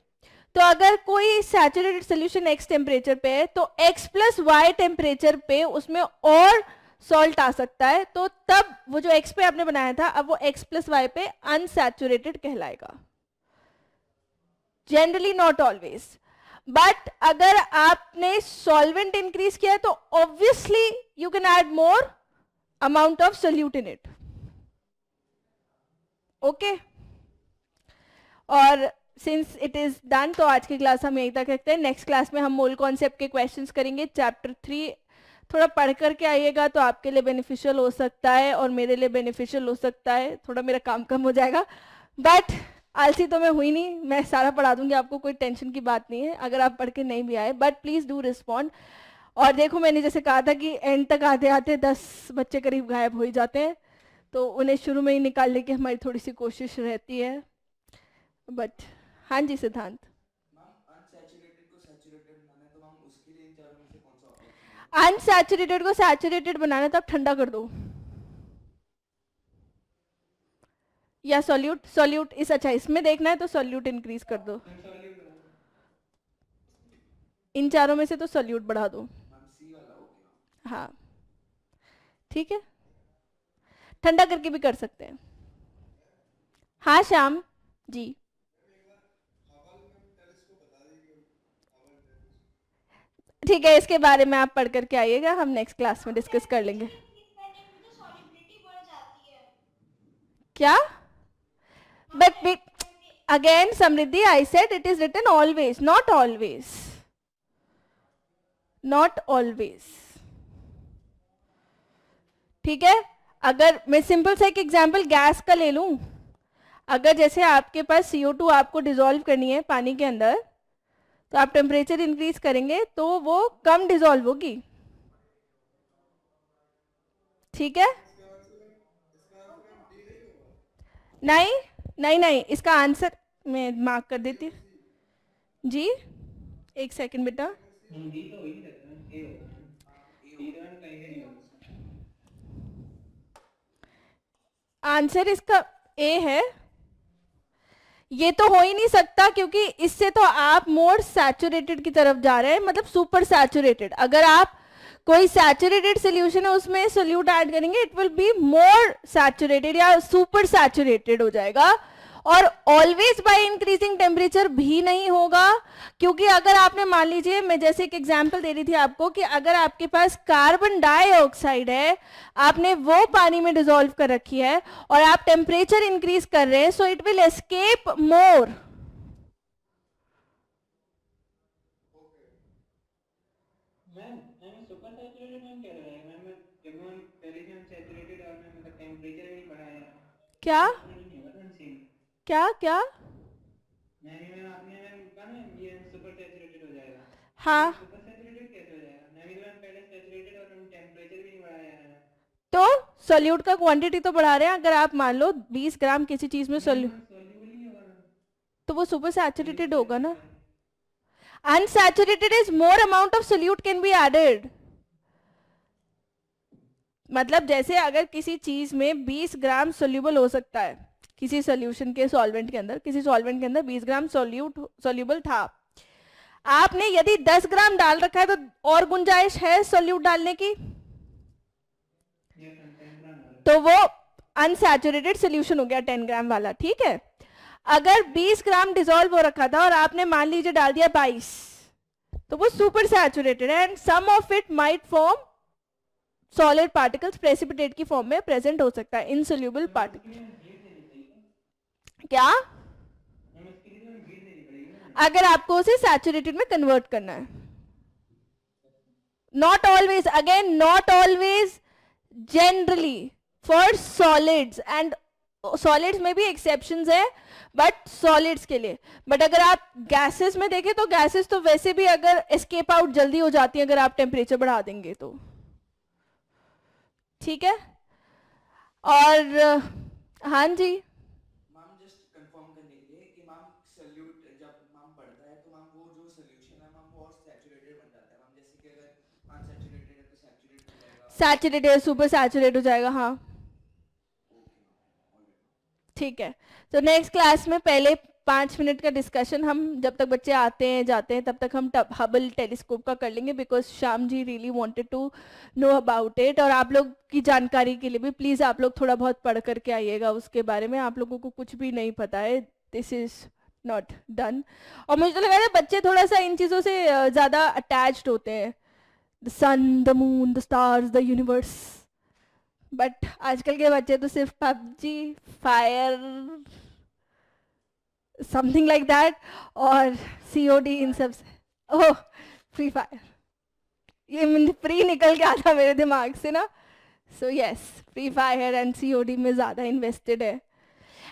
तो अगर कोई सैचुरेटेड सोल्यूशन x टेम्परेचर पे है तो x प्लस वाई टेम्परेचर पे उसमें और सॉल्ट आ सकता है, तो तब वो जो x पे आपने बनाया था अब वो x प्लस वाई पे अनसैचुरेटेड कहलाएगा. Generally, not always. बट अगर आपने सॉल्वेंट इंक्रीज किया है तो obviously you can add more amount of solute in it. Okay, और सिंस इट इज डन तो आज की क्लास हम यहीं तक रखते हैं. नेक्स्ट क्लास में हम मोल कॉन्सेप्ट के क्वेश्चंस करेंगे. चैप्टर 3 थोड़ा पढ़ करके आइएगा तो आपके लिए बेनिफिशियल हो सकता है और मेरे लिए बेनिफिशियल हो सकता है. थोड़ा मेरा काम कम हो जाएगा, बट आलसी तो मैं हुई नहीं, मैं सारा पढ़ा दूंगी आपको, कोई टेंशन की बात नहीं है अगर आप पढ़ के नहीं भी आए. But please do respond. और देखो मैंने जैसे कहा था कि एंड तक आते आते 10 बच्चे करीब गायब हो ही जाते हैं, तो उन्हें शुरू में ही निकालने की हमारी थोड़ी सी कोशिश रहती है. बट हाँ जी सिद्धांत. मैम अनसैचुरेटेड को सैचुरेटेड बनाना है तो मैम उसके लिए इन चारों में से कौन सा ऑप्शन है? अनसैचुरेटेड को सैचुरेटेड बनाना है तो आप ठंडा कर दो या सॉल्यूट इस, अच्छा इसमें देखना है तो सॉल्यूट इंक्रीज कर दो. इन चारों में से तो सॉल्यूट बढ़ा दो. मैम सी वाला. ओके. हाँ ठीक है, ठंडा करके भी कर सकते हैं. हाँ श्याम जी. ठीक है, इसके बारे में आप पढ़ करके आइएगा, हम नेक्स्ट क्लास में डिस्कस कर लेंगे। सॉलिबिलिटी बढ़ जाती है। क्या? But again Samriddhi, I said it is written always, not always, not always. ठीक है, अगर मैं सिंपल सा एक एग्जांपल गैस का ले लूं, अगर जैसे आपके पास CO2 आपको डिसॉल्व करनी है पानी के अंदर, तो आप टेम्परेचर इंक्रीज करेंगे तो वो कम डिसॉल्व होगी। ठीक है, नहीं नहीं नहीं, इसका आंसर मैं मार्क कर देती हूँ जी, एक सेकंड बेटा। डी तो हो ही नहीं सकता ना, ए होगा ना, डी तो मैंने कहीं भी नहीं होगा। आंसर इसका ए है। ये तो हो ही नहीं सकता क्योंकि इससे तो आप मोर सैचुरेटेड की तरफ जा रहे हैं, मतलब सुपर सैचुरेटेड। अगर आप कोई सैचुरेटेड सोल्यूशन है उसमें सोल्यूट ऐड करेंगे, it will be more saturated या सुपर सैचुरेटेड हो जाएगा। और ऑलवेज बाय इंक्रीजिंग टेम्परेचर भी नहीं होगा, क्योंकि अगर आपने मान लीजिए, मैं जैसे एक एग्जांपल दे रही थी आपको कि अगर आपके पास कार्बन डाइऑक्साइड है, आपने वो पानी में डिसॉल्व कर रखी है और आप टेम्परेचर इंक्रीज कर रहे हैं, so it will escape more. Ma'am super saturated ma'am कह रहा है मैम, जब हम पहले से अनसैचुरेटेड और मैम मतलब टेम्परेचर भी नहीं बढ़ाया, क्या नहीं होगा ना सेम। क्या क्या? मैम आपने मैम कहा ना ये सुपर सैचुरेटेड हो जाएगा। हाँ, सुपर सैचुरेटेड कैसे हो जाएगा मैम? ये तो मैम पहले सैचुरेटेड और हम टेम्परेचर भी नहीं बढ़ाया है। तो सोल्यूट का क्वांटिटी तो बढ़ा रहे हैं। अगर आप मान लो 20 ग्राम किसी चीज में सोल्यूट, सॉल्युबल नहीं होगा ना, तो वो सुपर सैचुरेटेड होगा ना। Unsaturated is more amount of solute can be added. मतलब जैसे अगर किसी चीज में 20 ग्राम सोल्यूबल हो सकता है, किसी सोल्यूशन के सॉल्वेंट के अंदर, किसी सॉल्वेंट के अंदर 20 ग्राम सोल्यूबल था, आपने यदि 10 ग्राम डाल रखा है तो और गुंजाइश है सोल्यूट डालने की, तो वो अनसैचुरेटेड सोल्यूशन हो गया 10 ग्राम वाला। ठीक है, अगर 20 ग्राम डिसॉल्व हो रखा था और आपने मान लीजिए डाल दिया 22, तो वो सुपर सैचुरेटेड है and some of it might form solid particles, precipitate की फॉर्म में प्रेजेंट हो सकता है, इनसोल्यूबल पार्टिकल। क्या? अगर आपको उसे सैचुरेटेड में कन्वर्ट करना है। Not always, again not always, generally for solids, and solids में भी एक्सेप्शंस है बट सॉलिड्स के लिए। बट अगर आप गैसेस में देखें तो गैसेस तो वैसे भी अगर एस्केप आउट जल्दी हो जाती है अगर आप टेम्परेचर बढ़ा देंगे तो। ठीक है, और हाँ जी, मैम जस्ट कंफर्म करने के लिए कि मैम सोल्यूट जब मैम बढ़ता है तो मैम वो जो सोल्यूशन है मैम वो और सैचुरेटेड बन जाता है मैम, जैसे कि अगर अनसैचुरेटेड है तो सैचुरेट हो जाएगा। सैचुरेटेड सुपर सैचुरेट हो जाएगा। हाँ ठीक है, तो नेक्स्ट क्लास में पहले 5 मिनट का डिस्कशन हम जब तक बच्चे आते हैं जाते हैं तब तक हम हबल टेलीस्कोप का कर लेंगे, because Shyam ji really wanted to know about it. और आप लोग की जानकारी के लिए भी प्लीज़ आप लोग थोड़ा बहुत पढ़ करके आइएगा उसके बारे में, आप लोगों को कुछ भी नहीं पता है, दिस इज नॉट डन। और मुझे तो लगा था बच्चे थोड़ा सा इन चीज़ों से ज़्यादा अटैच्ड होते हैं, the sun, the moon, the stars, the universe, but आजकल के बच्चे तो सिर्फ PUBG, fire, something like that, और COD इन सब से। ओह फ्री फायर, ये फ्री निकल के आता मेरे दिमाग से ना। So yes, free fire and COD में ज़्यादा इन्वेस्टेड है।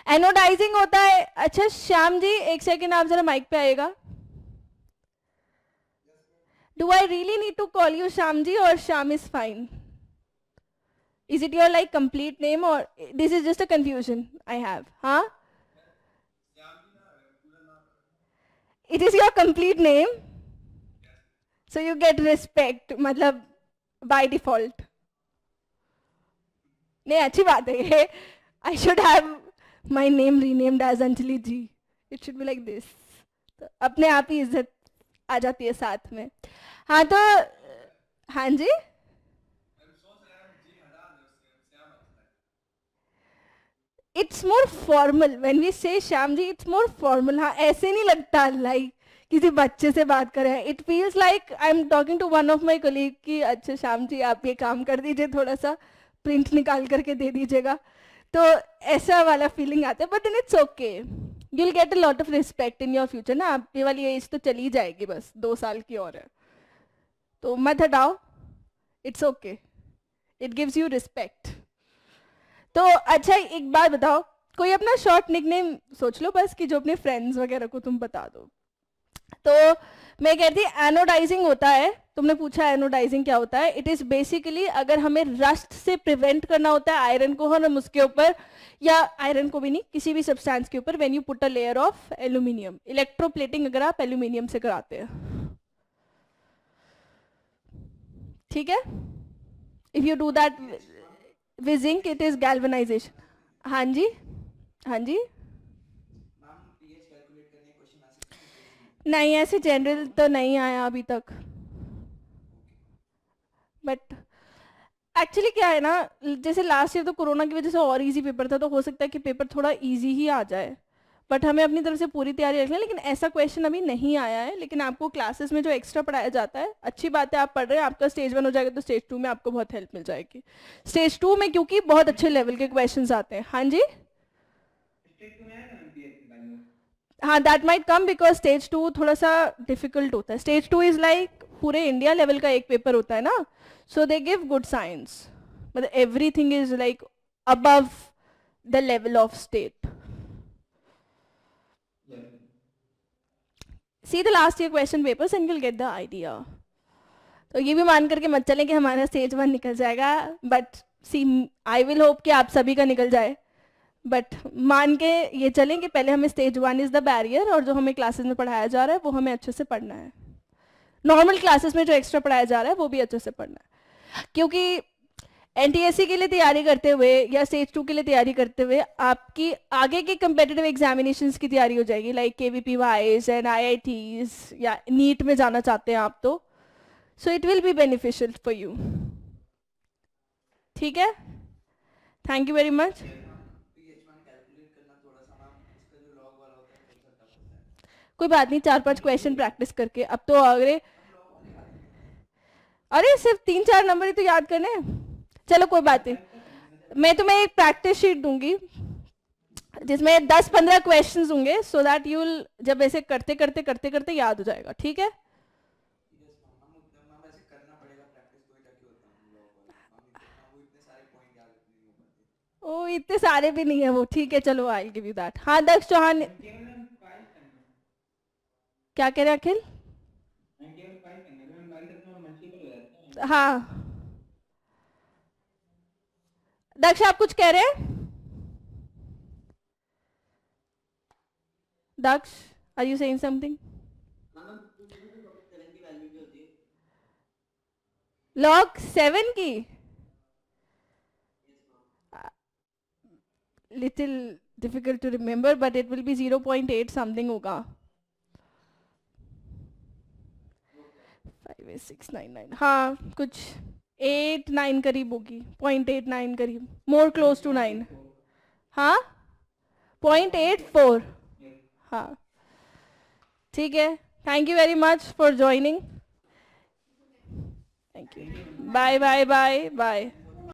एनोडाइजिंग होता है। अच्छा श्याम जी एक सेकेंड, आप जरा माइक पे आएगा। Do I really need to call you Shyam ji और Shyam is fine? Is it your like complete name or this is just a confusion I have? Huh? It is your complete name, so you get respect, मतलब by default. नहीं अच्छी बात है ये। I should have my name renamed as Anjali ji. It should be like this. तो अपने आप ही इज्जत आ जाती है साथ में। हाँ तो हाँ जी, it's more formal when we say Shyam ji, it's more formal. हाँ ऐसे नहीं लगता लाइक किसी बच्चे से बात कर रहे हैं. It feels like I am talking to one of my colleague कि अच्छा श्याम जी आप ये काम कर दीजिए, थोड़ा सा प्रिंट निकाल करके दे दीजिएगा. तो ऐसा वाला फीलिंग आता है. But then it's okay, you will get a lot of respect in your future ना. आप ये वाली एज तो चली जाएगी, बस 2 साल की और है, तो मत हटाओ. It's okay, it gives you respect. तो अच्छा एक बात बताओ, कोई अपना शॉर्ट निकनेम सोच लो बस, कि जो अपने फ्रेंड्स वगैरह को तुम बता दो. तो मैं कहती एनोडाइजिंग होता है. तुमने पूछा एनोडाइजिंग क्या होता है. इट इज बेसिकली अगर हमें रस्ट से प्रिवेंट करना होता है आयरन को, हम उसके ऊपर, या आयरन को भी नहीं, किसी भी सब्सटेंस के ऊपर, when you put a layer of aluminium. Electroplating अगर आप एल्यूमिनियम से कराते हैं, ठीक है. If you do that with zinc it is galvanisation. हाँ जी, हाँ जी. मैम पीएच कैलकुलेट करने क्वेश्चन आ सकते हैं? नहीं, ऐसे जनरल तो नहीं आया अभी तक. बट एक्चुअली क्या है ना, जैसे लास्ट ईयर तो कोरोना की वजह से और इजी पेपर था, तो हो सकता है कि पेपर थोड़ा इजी ही आ जाए. बट हमें अपनी तरफ से पूरी तैयारी रखनी है. लेकिन ऐसा क्वेश्चन अभी नहीं आया है. लेकिन आपको क्लासेस में जो एक्स्ट्रा पढ़ाया जाता है, अच्छी बात है आप पढ़ रहे हैं. आपका स्टेज 1 हो जाएगा तो स्टेज 2 में आपको बहुत हेल्प मिल जाएगी. स्टेज 2 में क्योंकि बहुत अच्छे लेवल के क्वेश्चंस आते हैं. हाँ जी, हाँ that might come because stage 2 थोड़ा सा डिफिकल्ट होता है. स्टेज 2 इज लाइक पूरे इंडिया लेवल का एक पेपर होता है ना. सो दे गिव गुड साइंस, मतलब everything is like above the level of state. See the last year question papers and you'll get the idea. तो ये भी मान करके मत चलें कि हमारा स्टेज 1 निकल जाएगा. But see I will hope कि आप सभी का निकल जाए. बट मान के ये चलें कि पहले हमें स्टेज 1 इज़ द बैरियर, और जो हमें क्लासेस में पढ़ाया जा रहा है वो हमें अच्छे से पढ़ना है. नॉर्मल क्लासेस में जो एक्स्ट्रा पढ़ाया जा रहा है वो भी अच्छे से पढ़ना है. क्योंकि एनटीएससी के लिए तैयारी करते हुए या स्टेज 2 के लिए तैयारी करते हुए आपकी आगे के कंपेटिटिव एग्जामिनेशंस की तैयारी हो जाएगी, like KVP wise and IITs, या नीट में जाना चाहते हैं आप तो. So it will be beneficial for you. ठीक है, थैंक यू वेरी मच. कोई बात नहीं, 4-5 क्वेश्चन प्रैक्टिस करके. अब तो अरे सिर्फ 3-4 नंबर ही तो याद करने हैं. चलो कोई बात नहीं, मैं तुम्हें एक प्रैक्टिस शीट दूंगी जिसमें 10-15 क्वेश्चंस होंगे, सो दैट यू विल जब ऐसे करते करते करते करते याद हो जाएगा. ठीक है, ओ इतने सारे भी नहीं है वो. ठीक है चलो, आई गिव यू दैट. हाँ दक्ष चौहान, क्या कह रहे हैं अखिल? हाँ दक्ष आप कुछ कह रहे हैं? Daksh are you saying something? Log 7 की little difficult to remember, but it will be 0.8 something होगा. 58699, हाँ कुछ 8-9 करीब होगी. 0.89 करीब, मोर क्लोज टू 9. हाँ 0.84. हाँ ठीक है, thank you very much for joining. Thank you, bye bye bye bye.